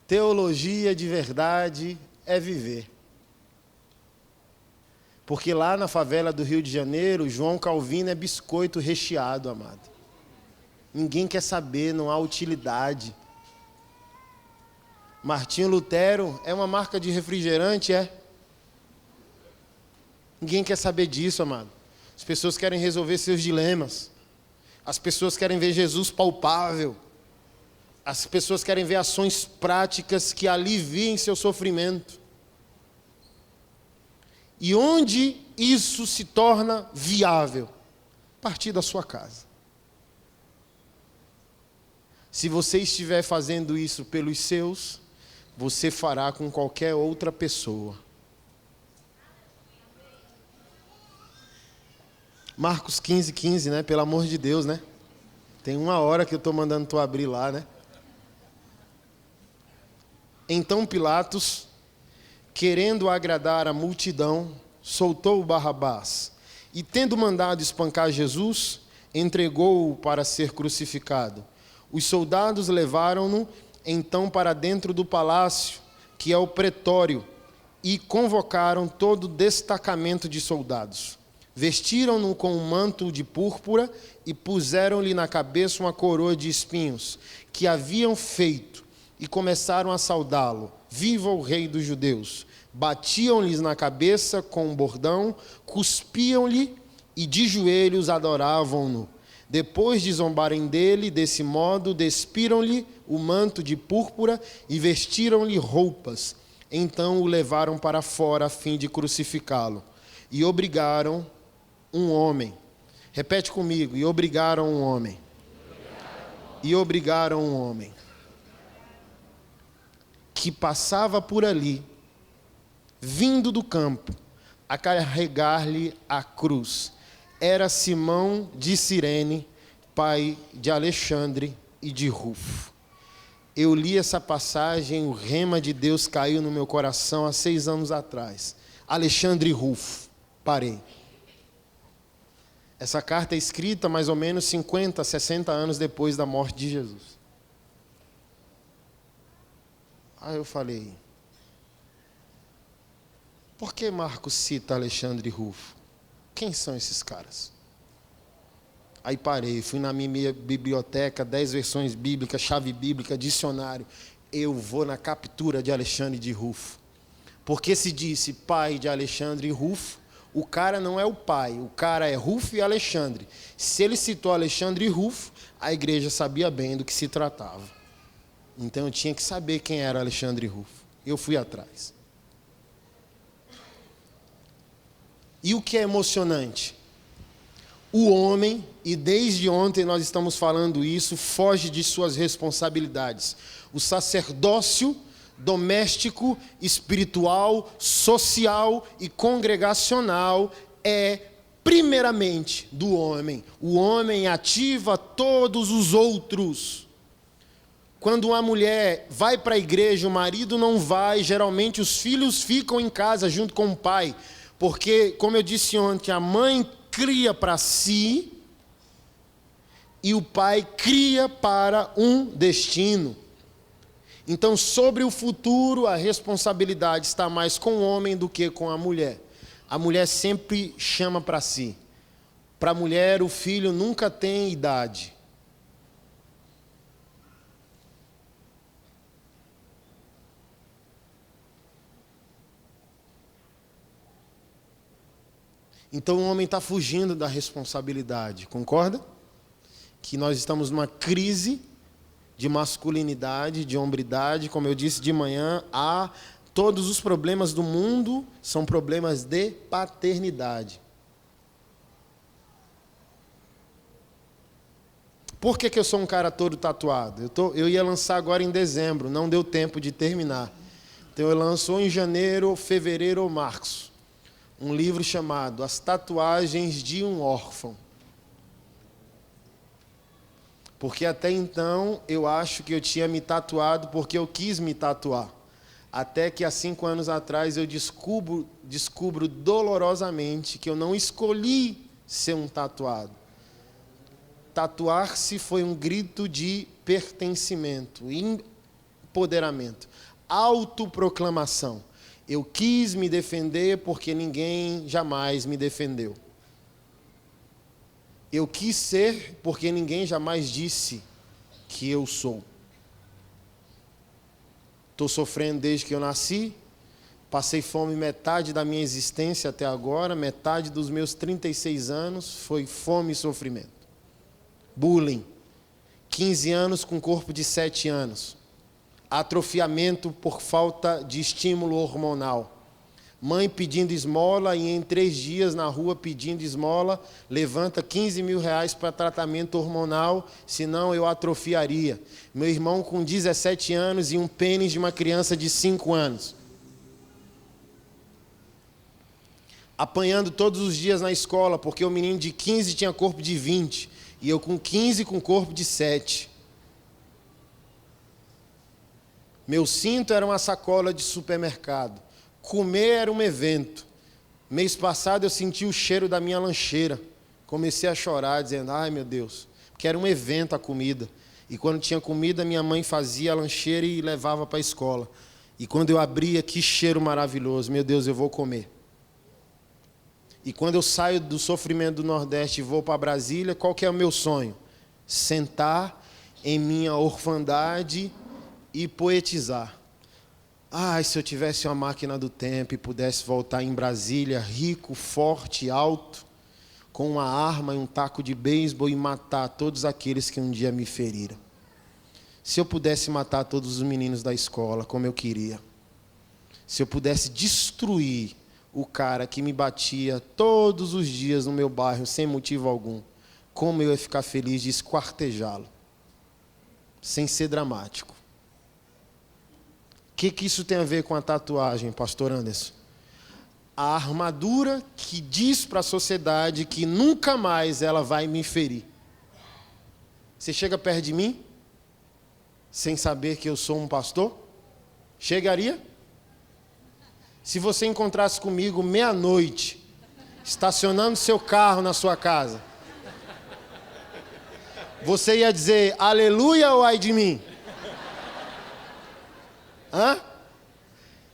Teologia de verdade é viver. Porque lá na favela do Rio de Janeiro, João Calvino é biscoito recheado, amado. Ninguém quer saber, não há utilidade. Martinho Lutero é uma marca de refrigerante, é? Ninguém quer saber disso, amado. As pessoas querem resolver seus dilemas. As pessoas querem ver Jesus palpável. As pessoas querem ver ações práticas que aliviem seu sofrimento. E onde isso se torna viável? A partir da sua casa. Se você estiver fazendo isso pelos seus, você fará com qualquer outra pessoa. Marcos 15:15, né? Pelo amor de Deus, né? Tem 1 hora que eu estou mandando tu abrir lá, né? Então Pilatos, querendo agradar a multidão, soltou Barrabás e, tendo mandado espancar Jesus, entregou-o para ser crucificado. Os soldados levaram-no então para dentro do palácio, que é o pretório, e convocaram todo o destacamento de soldados. Vestiram-no com um manto de púrpura e puseram-lhe na cabeça uma coroa de espinhos que haviam feito. E começaram a saudá-lo. Viva o rei dos judeus! Batiam-lhes na cabeça com um bordão, cuspiam-lhe e de joelhos adoravam-no. Depois de zombarem dele, desse modo, despiram-lhe o manto de púrpura e vestiram-lhe roupas. Então o levaram para fora a fim de crucificá-lo. E obrigaram um homem. Repete comigo. E obrigaram um homem. E obrigaram um homem. Que passava por ali, vindo do campo, a carregar-lhe a cruz. Era Simão de Cirene, pai de Alexandre e de Rufo. Eu li essa passagem, o rema de Deus caiu no meu coração há 6 anos atrás. Alexandre e Rufo, parei. Essa carta é escrita mais ou menos 50, 60 anos depois da morte de Jesus. Aí eu falei, por que Marcos cita Alexandre Rufo? Quem são esses caras? Aí parei, fui na minha biblioteca, 10 versões bíblicas, chave bíblica, dicionário. Eu vou na captura de Alexandre de Rufo. Porque se disse pai de Alexandre Rufo, o cara não é o pai, o cara é Rufo e Alexandre. Se ele citou Alexandre e Rufo, a igreja sabia bem do que se tratava. Então eu tinha que saber quem era Alexandre Rufo. Eu fui atrás. E o que é emocionante? O homem, e desde ontem nós estamos falando isso, foge de suas responsabilidades. O sacerdócio doméstico, espiritual, social e congregacional é primeiramente do homem. O homem ativa todos os outros. Quando uma mulher vai para a igreja, o marido não vai, geralmente os filhos ficam em casa junto com o pai, porque, como eu disse ontem, a mãe cria para si e o pai cria para um destino. Então, sobre o futuro, a responsabilidade está mais com o homem do que com a mulher. A mulher sempre chama para si. Para a mulher, o filho nunca tem idade. Então, o homem está fugindo da responsabilidade, concorda? Que nós estamos numa crise de masculinidade, de hombridade, como eu disse de manhã, todos os problemas do mundo são problemas de paternidade. Por que eu sou um cara todo tatuado? Eu ia lançar agora em dezembro, não deu tempo de terminar. Então eu lanço ou em janeiro, ou fevereiro ou março, um livro chamado As Tatuagens de um Órfão. Porque até então eu acho que eu tinha me tatuado porque eu quis me tatuar. Até que há 5 anos atrás eu descubro dolorosamente que eu não escolhi ser um tatuado. Tatuar-se foi um grito de pertencimento, empoderamento, autoproclamação. Eu quis me defender porque ninguém jamais me defendeu. Eu quis ser porque ninguém jamais disse que eu sou. Estou sofrendo desde que eu nasci, passei fome metade da minha existência até agora, metade dos meus 36 anos foi fome e sofrimento. Bullying, 15 anos com corpo de 7 anos. Atrofiamento por falta de estímulo hormonal. Mãe pedindo esmola e em 3 dias na rua pedindo esmola, levanta 15 mil reais para tratamento hormonal, senão eu atrofiaria. Meu irmão com 17 anos e um pênis de uma criança de 5 anos. Apanhando todos os dias na escola, porque o menino de 15 tinha corpo de 20, e eu com 15 com corpo de 7. Meu cinto era uma sacola de supermercado. Comer era um evento. Mês passado eu senti o cheiro da minha lancheira. Comecei a chorar, dizendo, ai meu Deus, que era um evento a comida. E quando tinha comida, minha mãe fazia a lancheira e levava para a escola. E quando eu abria, que cheiro maravilhoso, meu Deus, eu vou comer. E quando eu saio do sofrimento do Nordeste e vou para Brasília, qual que é o meu sonho? Sentar em minha orfandade e poetizar. Ai, se eu tivesse uma máquina do tempo e pudesse voltar em Brasília, rico, forte, alto, com uma arma e um taco de beisebol e matar todos aqueles que um dia me feriram. Se eu pudesse matar todos os meninos da escola, como eu queria. Se eu pudesse destruir o cara que me batia todos os dias no meu bairro, sem motivo algum, como eu ia ficar feliz de esquartejá-lo, sem ser dramático. O que isso tem a ver com a tatuagem, pastor Anderson? A armadura que diz para a sociedade que nunca mais ela vai me ferir. Você chega perto de mim, sem saber que eu sou um pastor? Chegaria? Se você encontrasse comigo meia-noite, estacionando seu carro na sua casa, você ia dizer aleluia ou ai de mim? Hã?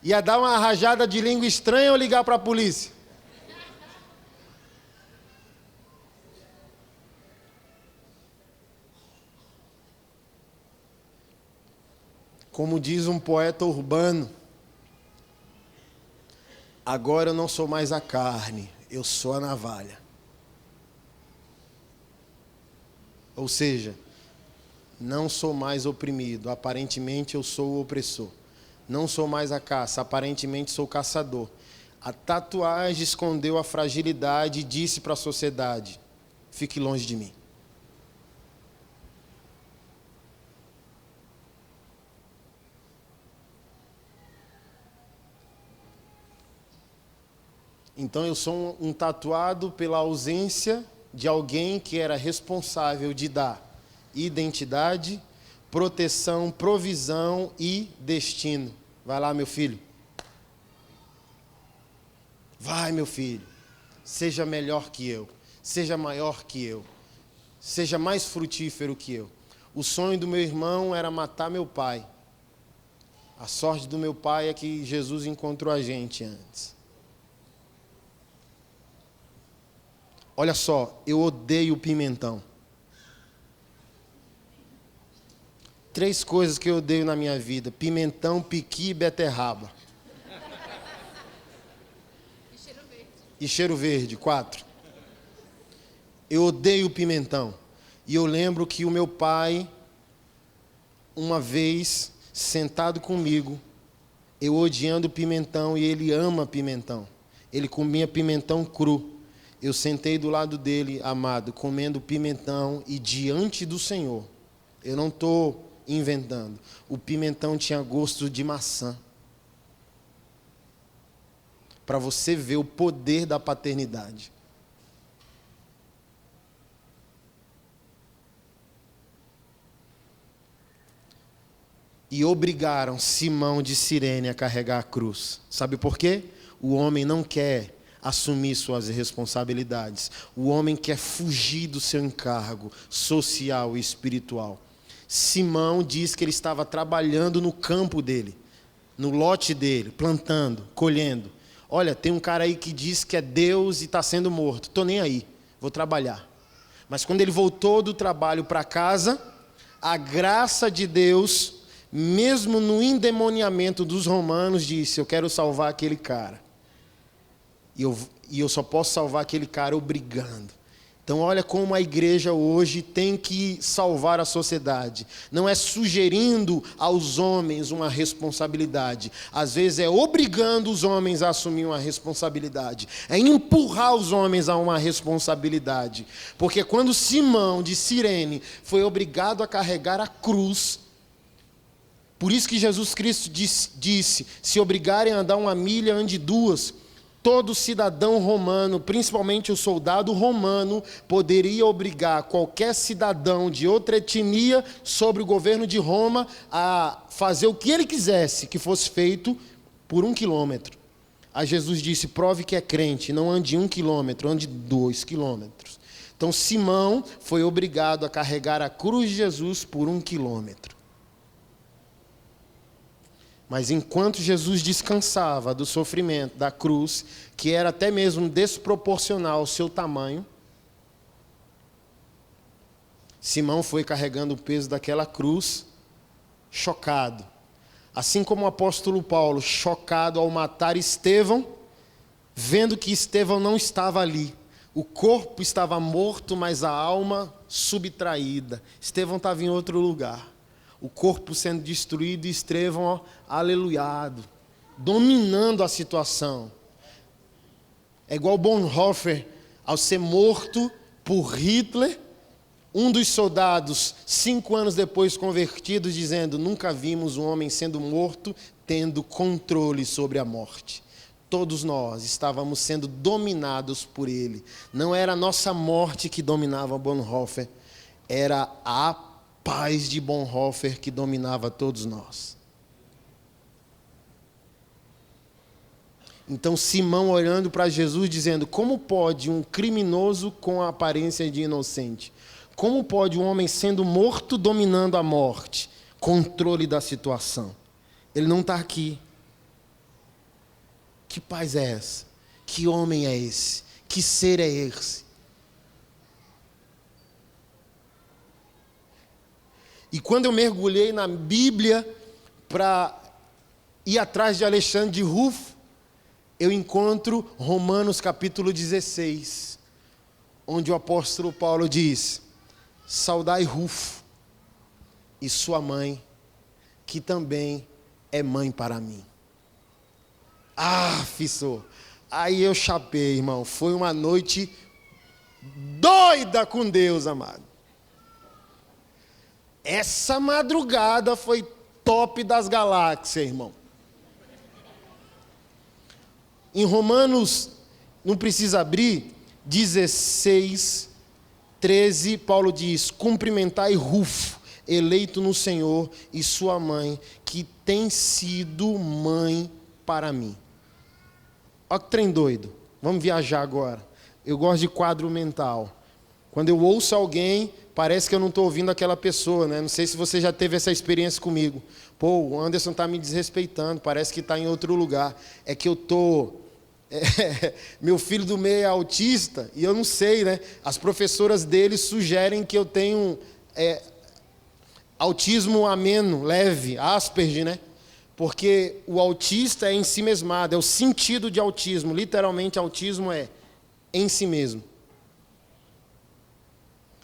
Ia dar uma rajada de língua estranha ou ligar para a polícia? Como diz um poeta urbano, agora eu não sou mais a carne, eu sou a navalha. Ou seja, não sou mais oprimido, aparentemente eu sou o opressor. Não sou mais a caça, aparentemente sou o caçador. A tatuagem escondeu a fragilidade e disse para a sociedade: fique longe de mim. Então eu sou um tatuado pela ausência de alguém que era responsável de dar identidade, proteção, provisão e destino. Vai lá, meu filho. Vai, meu filho. Seja melhor que eu. Seja maior que eu. Seja mais frutífero que eu. O sonho do meu irmão era matar meu pai. A sorte do meu pai é que Jesus encontrou a gente antes. Olha só, eu odeio pimentão. 3 coisas que eu odeio na minha vida: pimentão, piqui e beterraba. E cheiro verde, 4. Eu odeio pimentão. E eu lembro que o meu pai, uma vez, sentado comigo, eu odiando pimentão e ele ama pimentão. Ele comia pimentão cru. Eu sentei do lado dele, amado, comendo pimentão e diante do Senhor. Eu não estou inventando. O pimentão tinha gosto de maçã. Para você ver o poder da paternidade. E obrigaram Simão de Cirene a carregar a cruz. Sabe por quê? O homem não quer assumir suas responsabilidades. O homem quer fugir do seu encargo social e espiritual. Simão diz que ele estava trabalhando no campo dele, no lote dele, plantando, colhendo. Olha, tem um cara aí que diz que é Deus e está sendo morto. Estou nem aí, vou trabalhar. Mas quando ele voltou do trabalho para casa, a graça de Deus, mesmo no endemoniamento dos romanos, disse: eu quero salvar aquele cara. E eu só posso salvar aquele cara obrigando. Então olha como a igreja hoje tem que salvar a sociedade. Não é sugerindo aos homens uma responsabilidade. Às vezes é obrigando os homens a assumir uma responsabilidade. É empurrar os homens a uma responsabilidade. Porque quando Simão de Cirene foi obrigado a carregar a cruz, por isso que Jesus Cristo disse: se obrigarem a andar 1 milha, ande 2. Todo cidadão romano, principalmente o soldado romano, poderia obrigar qualquer cidadão de outra etnia sobre o governo de Roma a fazer o que ele quisesse que fosse feito por 1 quilômetro. Aí Jesus disse: prove que é crente, não ande 1 quilômetro, ande 2 quilômetros. Então Simão foi obrigado a carregar a cruz de Jesus por 1 quilômetro. Mas enquanto Jesus descansava do sofrimento da cruz, que era até mesmo desproporcional ao seu tamanho, Simão foi carregando o peso daquela cruz, chocado. Assim como o apóstolo Paulo, chocado ao matar Estevão, vendo que Estevão não estava ali. O corpo estava morto, mas a alma subtraída. Estevão estava em outro lugar. O corpo sendo destruído e Estevão, aleluiado, dominando a situação. É igual Bonhoeffer, ao ser morto por Hitler, um dos soldados, 5 anos depois convertidos, dizendo: nunca vimos um homem sendo morto, tendo controle sobre a morte. Todos nós estávamos sendo dominados por ele. Não era a nossa morte que dominava Bonhoeffer, era a paz de Bonhoeffer que dominava todos nós. Então Simão olhando para Jesus dizendo, como pode um criminoso com a aparência de inocente? Como pode um homem sendo morto dominando a morte? Controle da situação. Ele não está aqui. Que paz é essa? Que homem é esse? Que ser é esse? E quando eu mergulhei na Bíblia para ir atrás de Alexandre de Rufo, eu encontro Romanos capítulo 16, onde o apóstolo Paulo diz, saudai Rufo e sua mãe, que também é mãe para mim. Ah, fissou. Aí eu chapei, irmão. Foi uma noite doida com Deus, amado. Essa madrugada foi top das galáxias, irmão. Em Romanos, não precisa abrir, 16, 13, Paulo diz, cumprimentai Rufo, eleito no Senhor, e sua mãe, que tem sido mãe para mim. Olha que trem doido. Vamos viajar agora. Eu gosto de quadro mental. Quando eu ouço alguém, parece que eu não estou ouvindo aquela pessoa, né? Não sei se você já teve essa experiência comigo. Pô, o Anderson está me desrespeitando, parece que está em outro lugar. É que eu estou... meu filho do meio é autista, e eu não sei, né? As professoras dele sugerem que eu tenho autismo ameno, leve, Asperger, né? Porque o autista é em si mesmado, é o sentido de autismo. Literalmente, autismo é em si mesmo.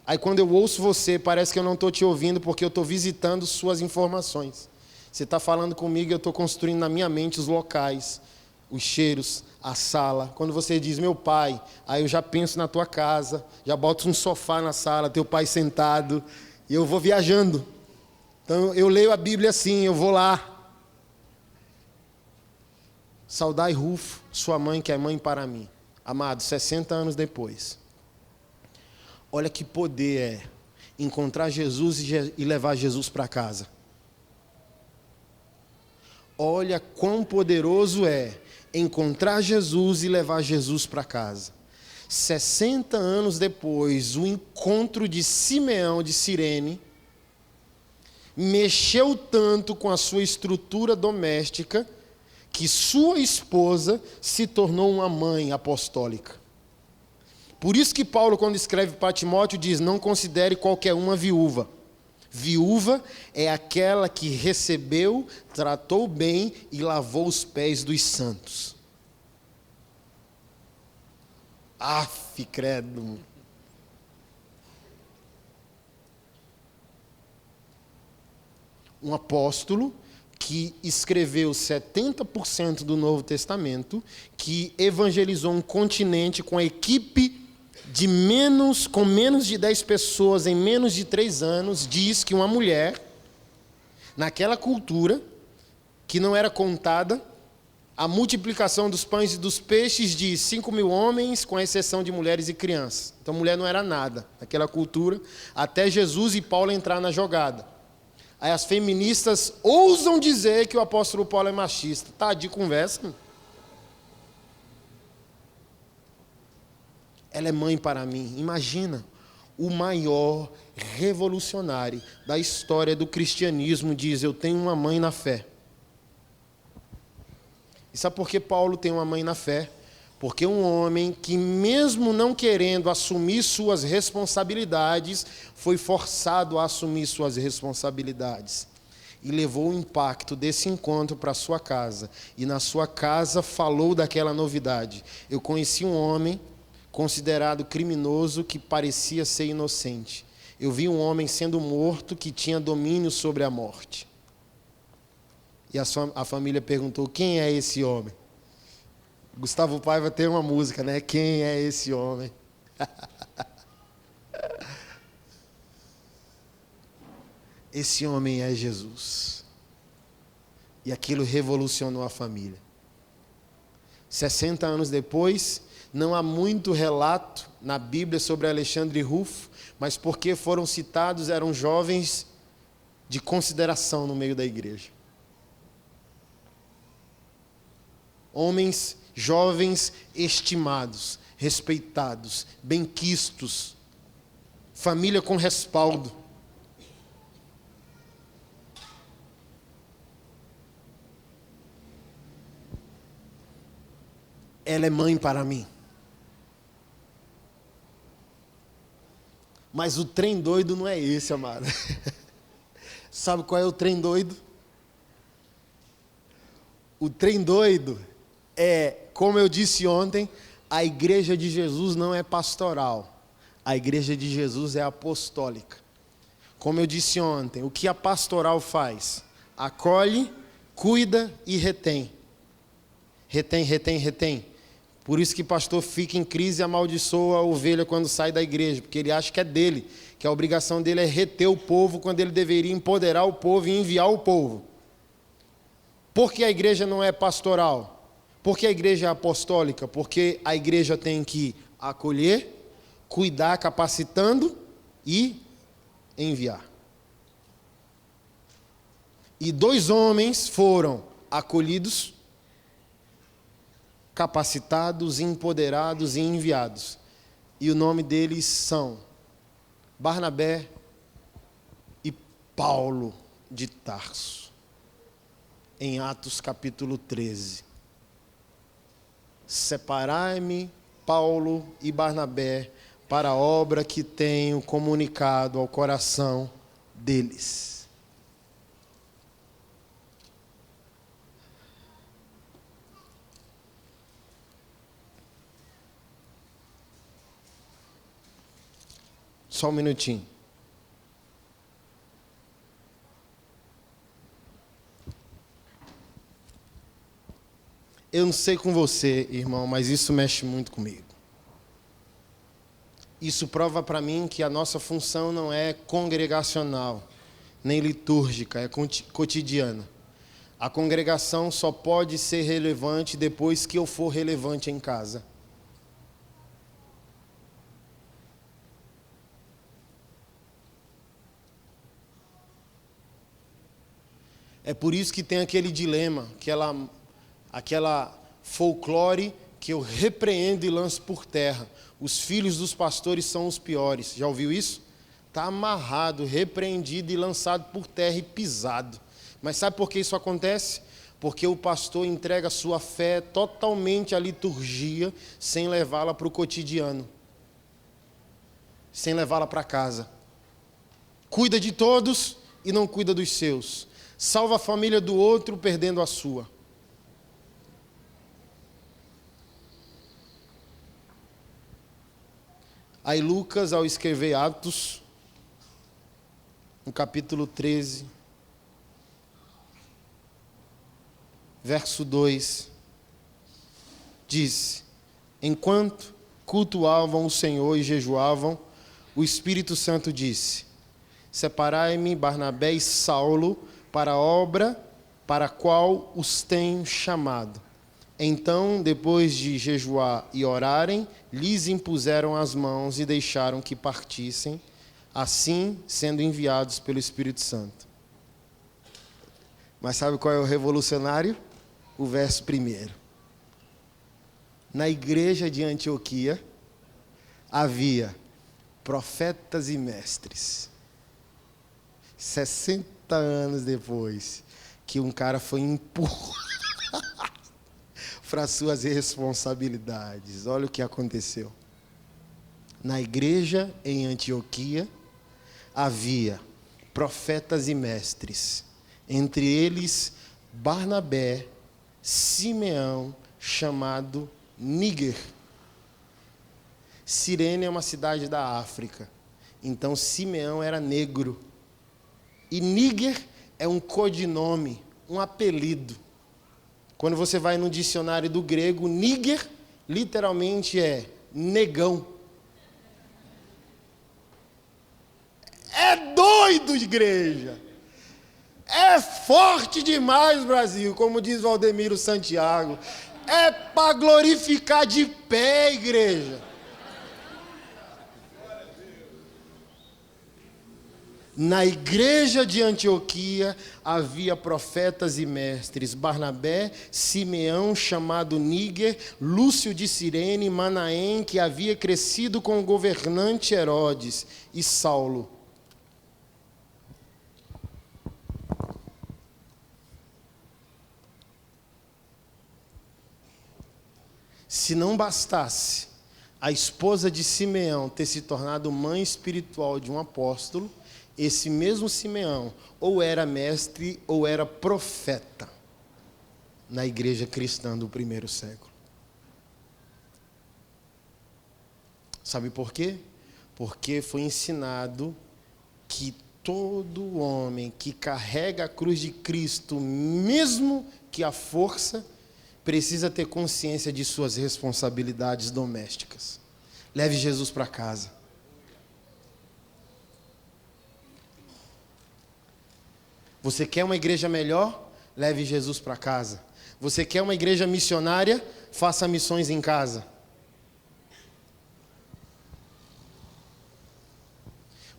Aí quando eu ouço você, parece que eu não estou te ouvindo porque eu estou visitando suas informações. Você está falando comigo e eu estou construindo na minha mente os locais, os cheiros, a sala. Quando você diz, meu pai, aí eu já penso na tua casa, já boto um sofá na sala, teu pai sentado, e eu vou viajando. Então eu leio a Bíblia assim, eu vou lá. Saudai Rufo, sua mãe que é mãe para mim. Amado, 60 anos depois. Olha que poder é encontrar Jesus e levar Jesus para casa. Olha quão poderoso é encontrar Jesus e levar Jesus para casa. 60 anos depois, o encontro de Simeão de Cirene mexeu tanto com a sua estrutura doméstica que sua esposa se tornou uma mãe apostólica. Por isso que Paulo, quando escreve para Timóteo, diz, não considere qualquer uma viúva. Viúva é aquela que recebeu, tratou bem e lavou os pés dos santos. Aff, credo. Um apóstolo que escreveu 70% do Novo Testamento, que evangelizou um continente com a equipe com menos de 10 pessoas em menos de 3 anos, diz que uma mulher, naquela cultura, que não era contada, a multiplicação dos pães e dos peixes de 5.000 homens, com exceção de mulheres e crianças. Então, mulher não era nada naquela cultura, até Jesus e Paulo entrar na jogada. Aí as feministas ousam dizer que o apóstolo Paulo é machista. Tá de conversa. Ela é mãe para mim. Imagina, o maior revolucionário da história do cristianismo diz, eu tenho uma mãe na fé. E sabe por que Paulo tem uma mãe na fé? Porque um homem que, mesmo não querendo assumir suas responsabilidades, foi forçado a assumir suas responsabilidades. E levou o impacto desse encontro para a sua casa. E na sua casa falou daquela novidade. Eu conheci um homem considerado criminoso que parecia ser inocente. Eu vi um homem sendo morto que tinha domínio sobre a morte. E a família perguntou, quem é esse homem? Gustavo Paiva tem uma música, né? Quem é esse homem? Esse homem é Jesus. E aquilo revolucionou a família. 60 anos depois, não há muito relato na Bíblia sobre Alexandre Rufo, mas porque foram citados, eram jovens de consideração no meio da igreja. Homens jovens estimados, respeitados, benquistos, família com respaldo. Ela é mãe para mim. Mas o trem doido não é esse, amado. Sabe qual é o trem doido? O trem doido é, como eu disse ontem, a igreja de Jesus não é pastoral. A igreja de Jesus é apostólica. Como eu disse ontem, o que a pastoral faz? Acolhe, cuida e retém. Retém, retém, retém. Por isso que pastor fica em crise e amaldiçoa a ovelha quando sai da igreja, porque ele acha que é dele, que a obrigação dele é reter o povo quando ele deveria empoderar o povo e enviar o povo. Por que a igreja não é pastoral? Por que a igreja é apostólica? Porque a igreja tem que acolher, cuidar, capacitando e enviar. E 2 homens foram acolhidos, capacitados, empoderados e enviados. E o nome deles são Barnabé e Paulo de Tarso. Em Atos capítulo 13. Separai-me, Paulo e Barnabé, para a obra que tenho comunicado ao coração deles. Só um minutinho. Eu não sei com você, irmão, mas isso mexe muito comigo. Isso prova para mim que a nossa função não é congregacional, nem litúrgica, é cotidiana. A congregação só pode ser relevante depois que eu for relevante em casa. É por isso que tem aquele dilema, aquela folclore que eu repreendo e lanço por terra. Os filhos dos pastores são os piores. Já ouviu isso? Está amarrado, repreendido e lançado por terra e pisado. Mas sabe por que isso acontece? Porque o pastor entrega a sua fé totalmente à liturgia, sem levá-la para o cotidiano, sem levá-la para casa. Cuida de todos e não cuida dos seus. Salva a família do outro, perdendo a sua. Aí Lucas, ao escrever Atos, no capítulo 13, verso 2, diz: enquanto cultuavam o Senhor e jejuavam, o Espírito Santo disse: separai-me Barnabé e Saulo para a obra para a qual os tenho chamado. Então, depois de jejuar e orarem, lhes impuseram as mãos e deixaram que partissem, assim sendo enviados pelo Espírito Santo. Mas sabe qual é o revolucionário? O verso 1. Na igreja de Antioquia havia profetas e mestres. 60 anos depois que um cara foi empurrado para suas responsabilidades. Olha o que aconteceu. Na igreja em Antioquia havia profetas e mestres, entre eles Barnabé, Simeão, chamado Níger. Cirene é uma cidade da África, então Simeão era negro. E Níger é um codinome, um apelido. Quando você vai no dicionário do grego, Níger literalmente é negão. É doido, igreja. É forte demais, Brasil, como diz Valdemiro Santiago. É para glorificar de pé, igreja. Na igreja de Antioquia havia profetas e mestres: Barnabé, Simeão, chamado Níger, Lúcio de Cirene, Manaém, que havia crescido com o governante Herodes, e Saulo. Se não bastasse a esposa de Simeão ter se tornado mãe espiritual de um apóstolo, esse mesmo Simeão ou era mestre ou era profeta na igreja cristã do primeiro século. Sabe por quê? Porque foi ensinado que todo homem que carrega a cruz de Cristo, mesmo que a força, precisa ter consciência de suas responsabilidades domésticas. Leve Jesus para casa. Você quer uma igreja melhor? Leve Jesus para casa. Você quer uma igreja missionária? Faça missões em casa.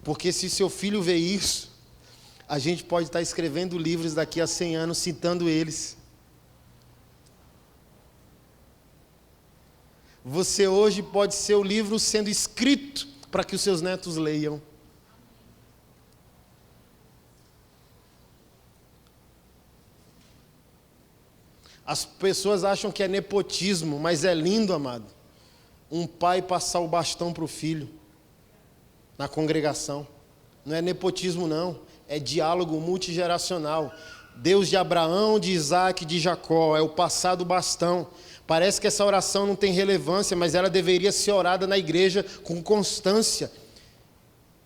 Porque se seu filho vê isso, a gente pode estar escrevendo livros daqui a 100 anos citando eles. Você hoje pode ser o livro sendo escrito para que os seus netos leiam. As pessoas acham que é nepotismo, mas é lindo, amado, um pai passar o bastão para o filho na congregação. Não é nepotismo, não. É diálogo multigeracional. Deus de Abraão, de Isaac, de Jacó. É o passar do bastão. Parece que essa oração não tem relevância, mas ela deveria ser orada na igreja com constância.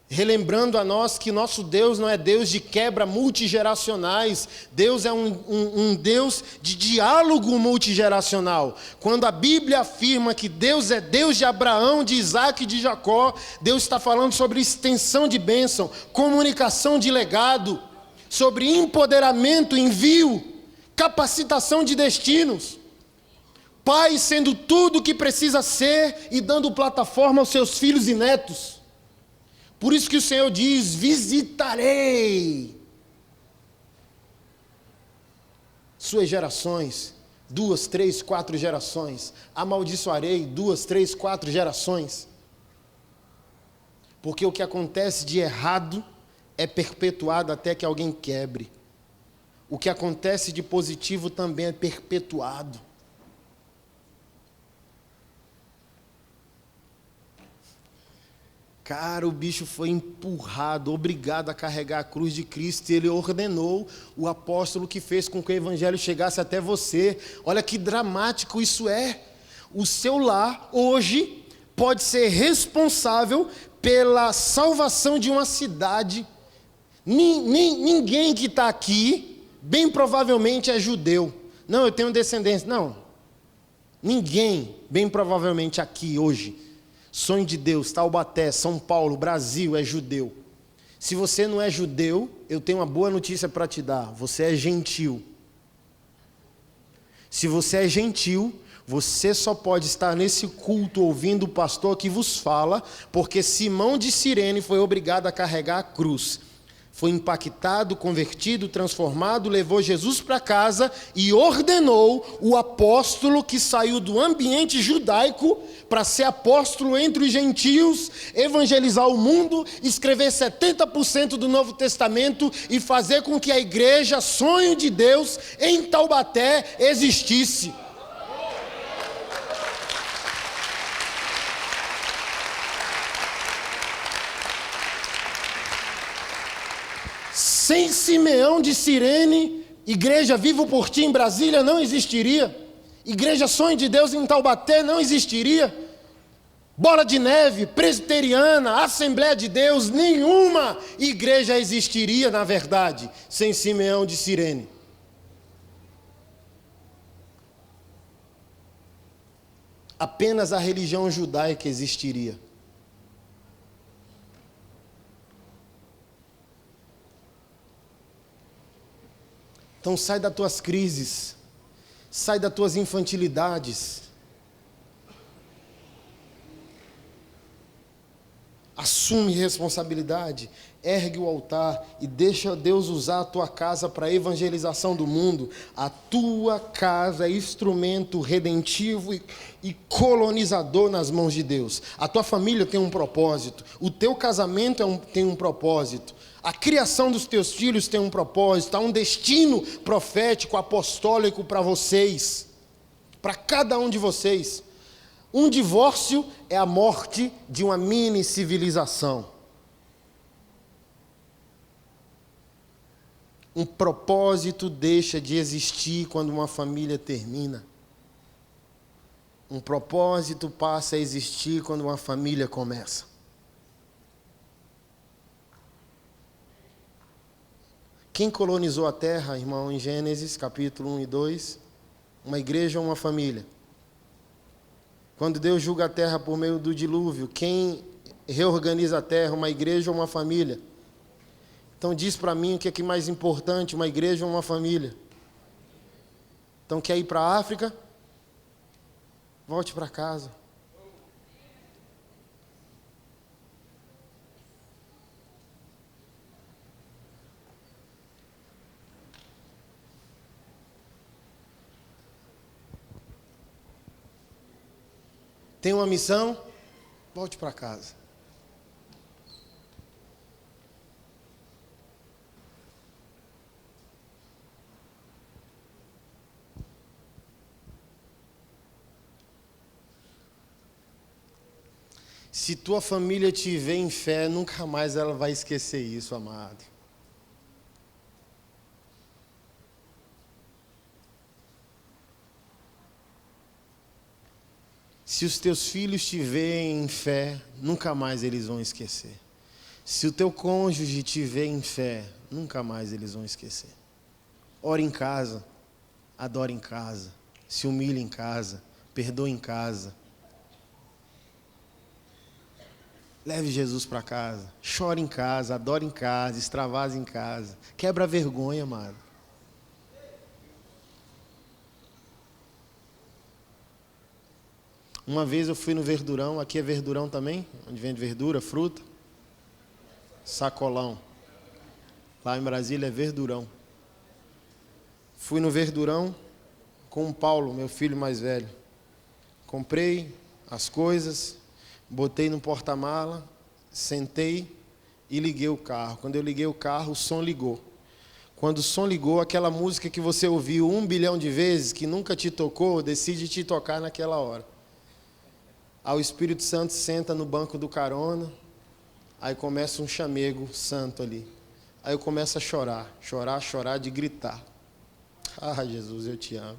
Relembrando a nós que nosso Deus não é Deus de quebra multigeracionais. Deus é um Deus de diálogo multigeracional. Quando a Bíblia afirma que Deus é Deus de Abraão, de Isaac e de Jacó, Deus está falando sobre extensão de bênção, comunicação de legado, sobre empoderamento, envio, capacitação de destinos. Pai sendo tudo o que precisa ser e dando plataforma aos seus filhos e netos. Por isso que o Senhor diz: visitarei suas gerações, 2, 3, 4 gerações. Amaldiçoarei 2, 3, 4 gerações. Porque o que acontece de errado é perpetuado até que alguém quebre. O que acontece de positivo também é perpetuado. Cara, o bicho foi empurrado, obrigado a carregar a cruz de Cristo, e ele ordenou o apóstolo que fez com que o evangelho chegasse até você. Olha que dramático isso é. O seu lar, hoje, pode ser responsável pela salvação de uma cidade. Ninguém que está aqui, bem provavelmente é judeu. Não, eu tenho descendência. Não. Ninguém, bem provavelmente aqui hoje, Sonho de Deus, Taubaté, São Paulo, Brasil, é judeu. Se você não é judeu, eu tenho uma boa notícia para te dar: você é gentil. Se você é gentil, você só pode estar nesse culto ouvindo o pastor que vos fala, porque Simão de Cirene foi obrigado a carregar a cruz. Foi impactado, convertido, transformado, levou Jesus para casa e ordenou o apóstolo que saiu do ambiente judaico para ser apóstolo entre os gentios, evangelizar o mundo, escrever 70% do Novo Testamento e fazer com que a igreja, sonho de Deus, em Taubaté existisse. Sem Simeão de Cirene, Igreja Vivo por Ti em Brasília não existiria. Igreja Sonho de Deus em Taubaté não existiria. Bola de Neve, Presbiteriana, Assembleia de Deus, nenhuma igreja existiria, na verdade, sem Simeão de Cirene. Apenas a religião judaica existiria. Então sai das tuas crises, sai das tuas infantilidades. Assume responsabilidade, ergue o altar e deixa Deus usar a tua casa para a evangelização do mundo. A tua casa é instrumento redentivo e colonizador nas mãos de Deus. A tua família tem um propósito, o teu casamento tem um propósito, a criação dos teus filhos tem um propósito, há um destino profético, apostólico para vocês, para cada um de vocês. Um divórcio é a morte de uma mini civilização. Um propósito deixa de existir quando uma família termina. Um propósito passa a existir quando uma família começa. Quem colonizou a terra, irmão, em Gênesis capítulo 1 e 2? Uma igreja ou uma família? Quando Deus julga a terra por meio do dilúvio, quem reorganiza a terra, uma igreja ou uma família? Então diz para mim o que é mais importante, uma igreja ou uma família? Então quer ir para a África? Volte para casa. Tem uma missão? Volte para casa. Se tua família te vê em fé, nunca mais ela vai esquecer isso, amado. Se os teus filhos te veem em fé, nunca mais eles vão esquecer. Se o teu cônjuge te vê em fé, nunca mais eles vão esquecer. Ore em casa, adore em casa, se humilhe em casa, perdoe em casa. Leve Jesus para casa, chore em casa, adore em casa, extravase em casa. Quebra a vergonha, amado. Uma vez eu fui no Verdurão, aqui é Verdurão também, onde vende verdura, fruta. Sacolão. Lá em Brasília é Verdurão. Fui no Verdurão com o Paulo, meu filho mais velho. Comprei as coisas, botei no porta-mala, sentei e liguei o carro. Quando eu liguei o carro, o som ligou. Quando o som ligou, aquela música que você ouviu 1 bilhão de vezes, que nunca te tocou, decide te tocar naquela hora. Aí o Espírito Santo senta no banco do carona, aí começa um chamego santo ali. Aí eu começo a chorar de gritar. Ah, Jesus, eu te amo.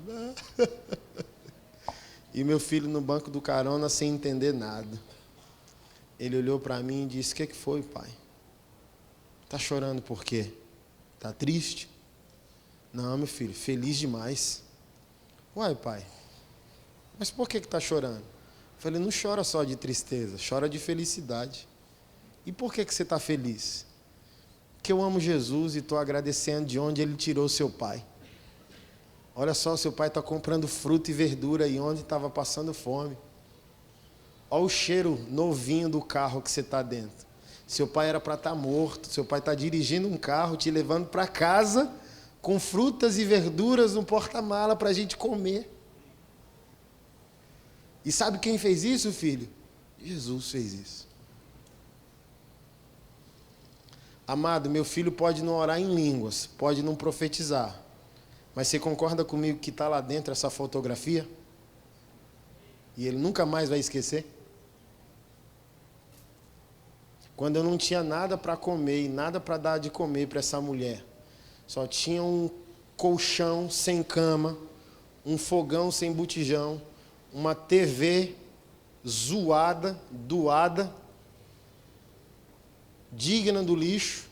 E meu filho no banco do carona sem entender nada. Ele olhou para mim e disse: o que foi, pai? Está chorando por quê? Está triste? Não, meu filho, feliz demais. Uai, pai, mas por que está chorando? Eu falei: não chora só de tristeza, chora de felicidade. E por que você está feliz? Porque eu amo Jesus e estou agradecendo de onde Ele tirou seu pai. Olha só, seu pai está comprando fruta e verdura aí onde estava passando fome. Olha o cheiro novinho do carro que você está dentro. Seu pai era para estar morto, seu pai está dirigindo um carro, te levando para casa, com frutas e verduras no porta-mala para a gente comer. E sabe quem fez isso, filho? Jesus fez isso. Amado, meu filho pode não orar em línguas, pode não profetizar, mas você concorda comigo que está lá dentro essa fotografia? E ele nunca mais vai esquecer? Quando eu não tinha nada para comer e nada para dar de comer para essa mulher, só tinha um colchão sem cama, um fogão sem botijão, uma TV zoada, doada, digna do lixo,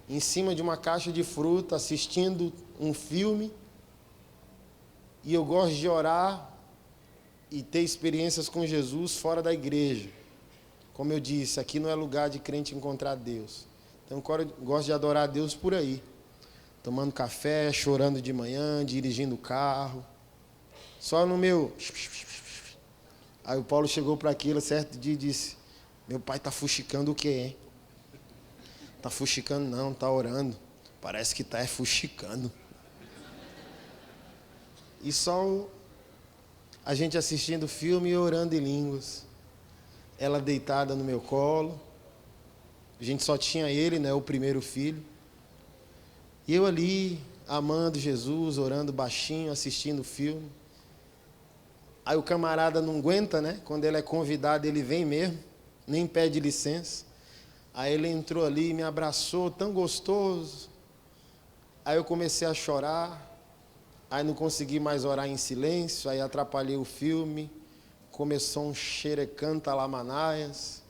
em cima de uma caixa de fruta, assistindo um filme. E eu gosto de orar e ter experiências com Jesus fora da igreja. Como eu disse, aqui não é lugar de crente encontrar Deus. Então eu gosto de adorar a Deus por aí. Tomando café, chorando de manhã, dirigindo o carro. Só no meu... Aí o Paulo chegou para aquilo certo dia e disse: Meu pai está fuxicando o quê, hein? Está fuxicando não, está orando. Parece que está fuxicando. E só a gente assistindo o filme e orando em línguas. Ela deitada no meu colo. A gente só tinha ele, né, o primeiro filho. E eu ali, amando Jesus, orando baixinho, assistindo o filme. Aí o camarada não aguenta, né? Quando ele é convidado, ele vem mesmo, nem pede licença. Aí ele entrou ali e me abraçou, tão gostoso. Aí eu comecei a chorar. Aí não consegui mais orar em silêncio, aí atrapalhei o filme. Começou um xerecanta lamanaias.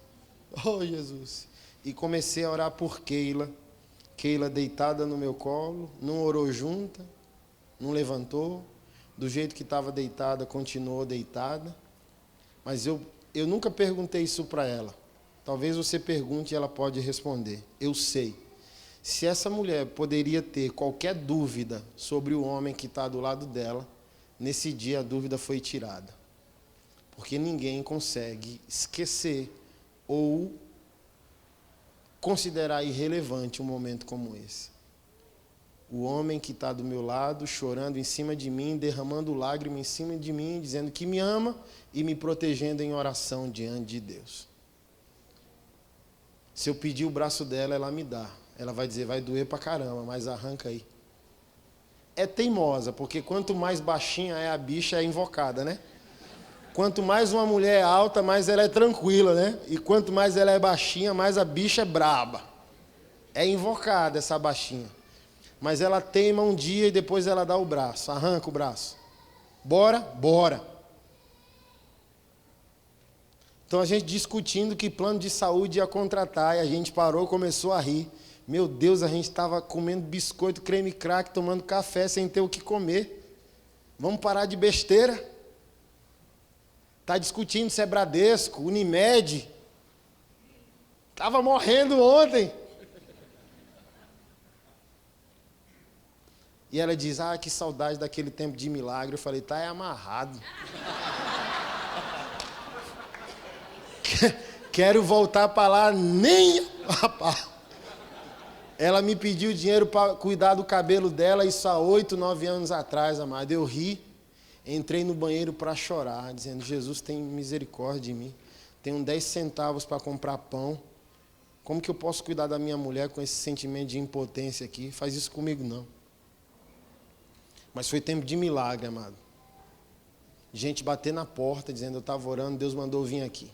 Oh, Jesus! E comecei a orar por Keila. Keila deitada no meu colo, não orou junta, não levantou. Do jeito que estava deitada, continuou deitada. Mas eu nunca perguntei isso para ela. Talvez você pergunte e ela pode responder. Eu sei. Se essa mulher poderia ter qualquer dúvida sobre o homem que está do lado dela, nesse dia a dúvida foi tirada. Porque ninguém consegue esquecer ou considerar irrelevante um momento como esse. O homem que está do meu lado, chorando em cima de mim, derramando lágrima em cima de mim, dizendo que me ama e me protegendo em oração diante de Deus. Se eu pedir o braço dela, ela me dá. Ela vai dizer, vai doer pra caramba, mas arranca aí. É teimosa, porque quanto mais baixinha é a bicha, é invocada, né? Quanto mais uma mulher é alta, mais ela é tranquila, né? E quanto mais ela é baixinha, mais a bicha é braba. É invocada essa baixinha. Mas ela teima um dia e depois ela dá o braço, arranca o braço. Bora? Bora. Então a gente discutindo que plano de saúde ia contratar, e a gente parou, começou a rir. Meu Deus, a gente estava comendo biscoito, creme crack, tomando café sem ter o que comer. Vamos parar de besteira? Está discutindo se é Bradesco, Unimed. Estava morrendo ontem. E ela diz, que saudade daquele tempo de milagre. Eu falei, tá amarrado. Quero voltar para lá, nem... Ela me pediu dinheiro para cuidar do cabelo dela, isso há 8, 9 anos atrás, amado. Eu ri, entrei no banheiro para chorar, dizendo, Jesus tem misericórdia de mim. Tenho 10 centavos para comprar pão. Como que eu posso cuidar da minha mulher com esse sentimento de impotência aqui? Faz isso comigo não. Mas foi tempo de milagre, amado. Gente bater na porta, dizendo, eu estava orando, Deus mandou vir aqui.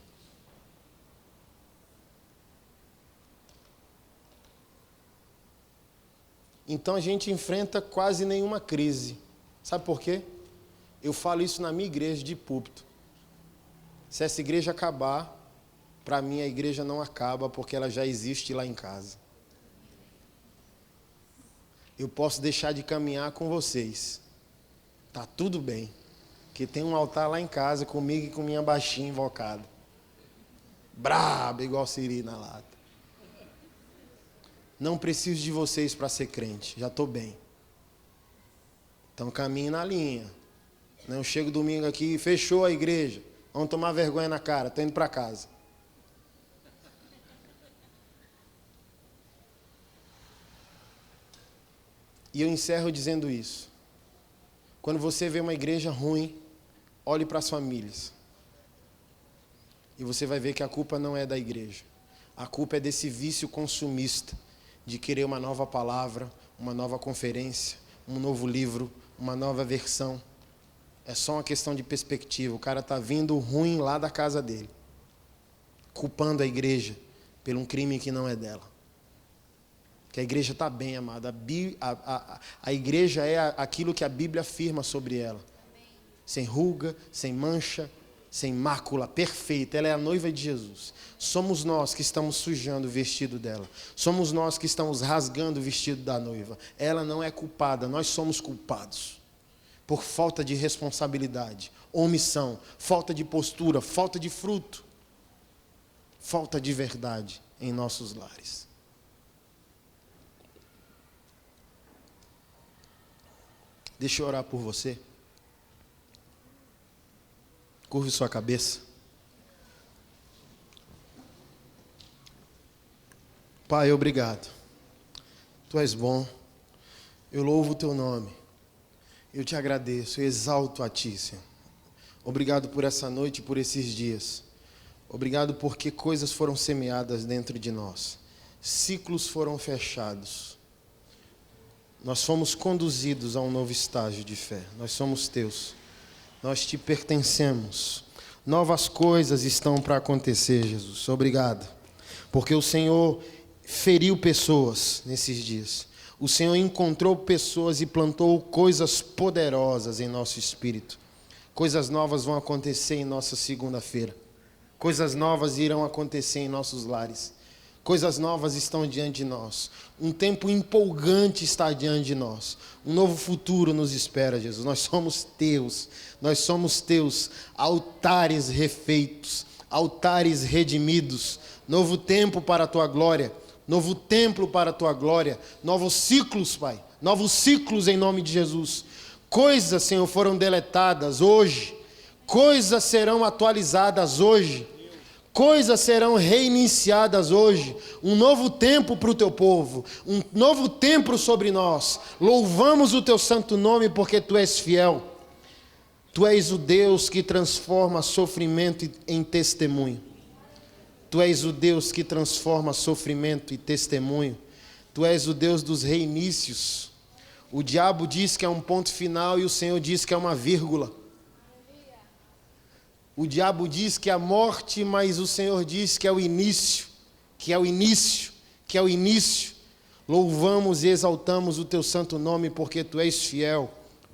Então a gente enfrenta quase nenhuma crise. Sabe por quê? Eu falo isso na minha igreja de púlpito. Se essa igreja acabar, para mim a igreja não acaba, porque ela já existe lá em casa. Eu posso deixar de caminhar com vocês. Tá tudo bem. Porque tem um altar lá em casa comigo e com minha baixinha invocada. Braba, igual Siri na lata. Não preciso de vocês para ser crente. Já estou bem. Então caminhe na linha. Não chego domingo aqui e fechou a igreja. Vamos tomar vergonha na cara. Estou indo para casa. E eu encerro dizendo isso. Quando você vê uma igreja ruim, olhe para as famílias. E você vai ver que a culpa não é da igreja. A culpa é desse vício consumista de querer uma nova palavra, uma nova conferência, um novo livro, uma nova versão. É só uma questão de perspectiva. O cara está vindo ruim lá da casa dele, culpando a igreja por um crime que não é dela. Que a igreja está bem, amada. A igreja é aquilo que a Bíblia afirma sobre ela. Sem ruga, sem mancha, sem mácula, perfeita. Ela é a noiva de Jesus. Somos nós que estamos sujando o vestido dela. Somos nós que estamos rasgando o vestido da noiva. Ela não é culpada, nós somos culpados. Por falta de responsabilidade, omissão, falta de postura, falta de fruto, falta de verdade em nossos lares. Deixa eu orar por você. Curve sua cabeça. Pai, obrigado. Tu és bom. Eu louvo o teu nome. Eu te agradeço, eu exalto a ti, Senhor. Obrigado por essa noite e por esses dias. Obrigado porque coisas foram semeadas dentro de nós. Ciclos foram fechados. Nós fomos conduzidos a um novo estágio de fé. Nós somos teus. Nós te pertencemos. Novas coisas estão para acontecer, Jesus. Obrigado. Porque o Senhor feriu pessoas nesses dias. O Senhor encontrou pessoas e plantou coisas poderosas em nosso espírito. Coisas novas vão acontecer em nossa segunda-feira. Coisas novas irão acontecer em nossos lares. Coisas novas estão diante de nós. Um tempo empolgante está diante de nós. Um novo futuro nos espera, Jesus. Nós somos teus. Nós somos teus. Altares refeitos. Altares redimidos. Novo tempo para a tua glória. Novo templo para a tua glória. Novos ciclos, Pai. Novos ciclos em nome de Jesus. Coisas, Senhor, foram deletadas hoje. Coisas serão atualizadas hoje. Coisas serão reiniciadas hoje. Um novo tempo para o teu povo. Um novo tempo sobre nós. Louvamos o teu santo nome porque tu és fiel. Tu és o Deus que transforma sofrimento em testemunho. Tu és o Deus que transforma sofrimento em testemunho. Tu és o Deus dos reinícios. O diabo diz que é um ponto final e o Senhor diz que é uma vírgula. O diabo diz que é a morte, mas o Senhor diz que é o início, que é o início, que é o início. Louvamos e exaltamos o teu santo nome porque tu és fiel,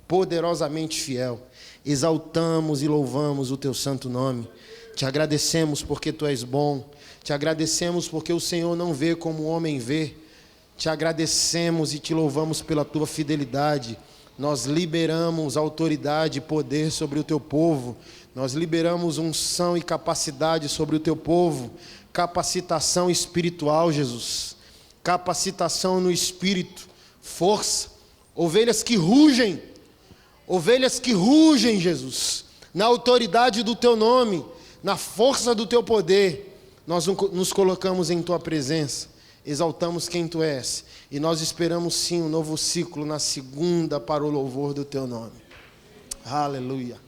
poderosamente fiel. Exaltamos e louvamos o teu santo nome. Te agradecemos porque tu és bom. Te agradecemos porque o Senhor não vê como o homem vê. Te agradecemos e te louvamos pela tua fidelidade. Nós liberamos autoridade e poder sobre o teu povo. Nós liberamos unção e capacidade sobre o teu povo. Capacitação espiritual, Jesus. Capacitação no espírito. Força. Ovelhas que rugem. Ovelhas que rugem, Jesus. Na autoridade do teu nome. Na força do teu poder. Nós nos colocamos em tua presença. Exaltamos quem tu és. E nós esperamos sim um novo ciclo na segunda para o louvor do teu nome. Aleluia.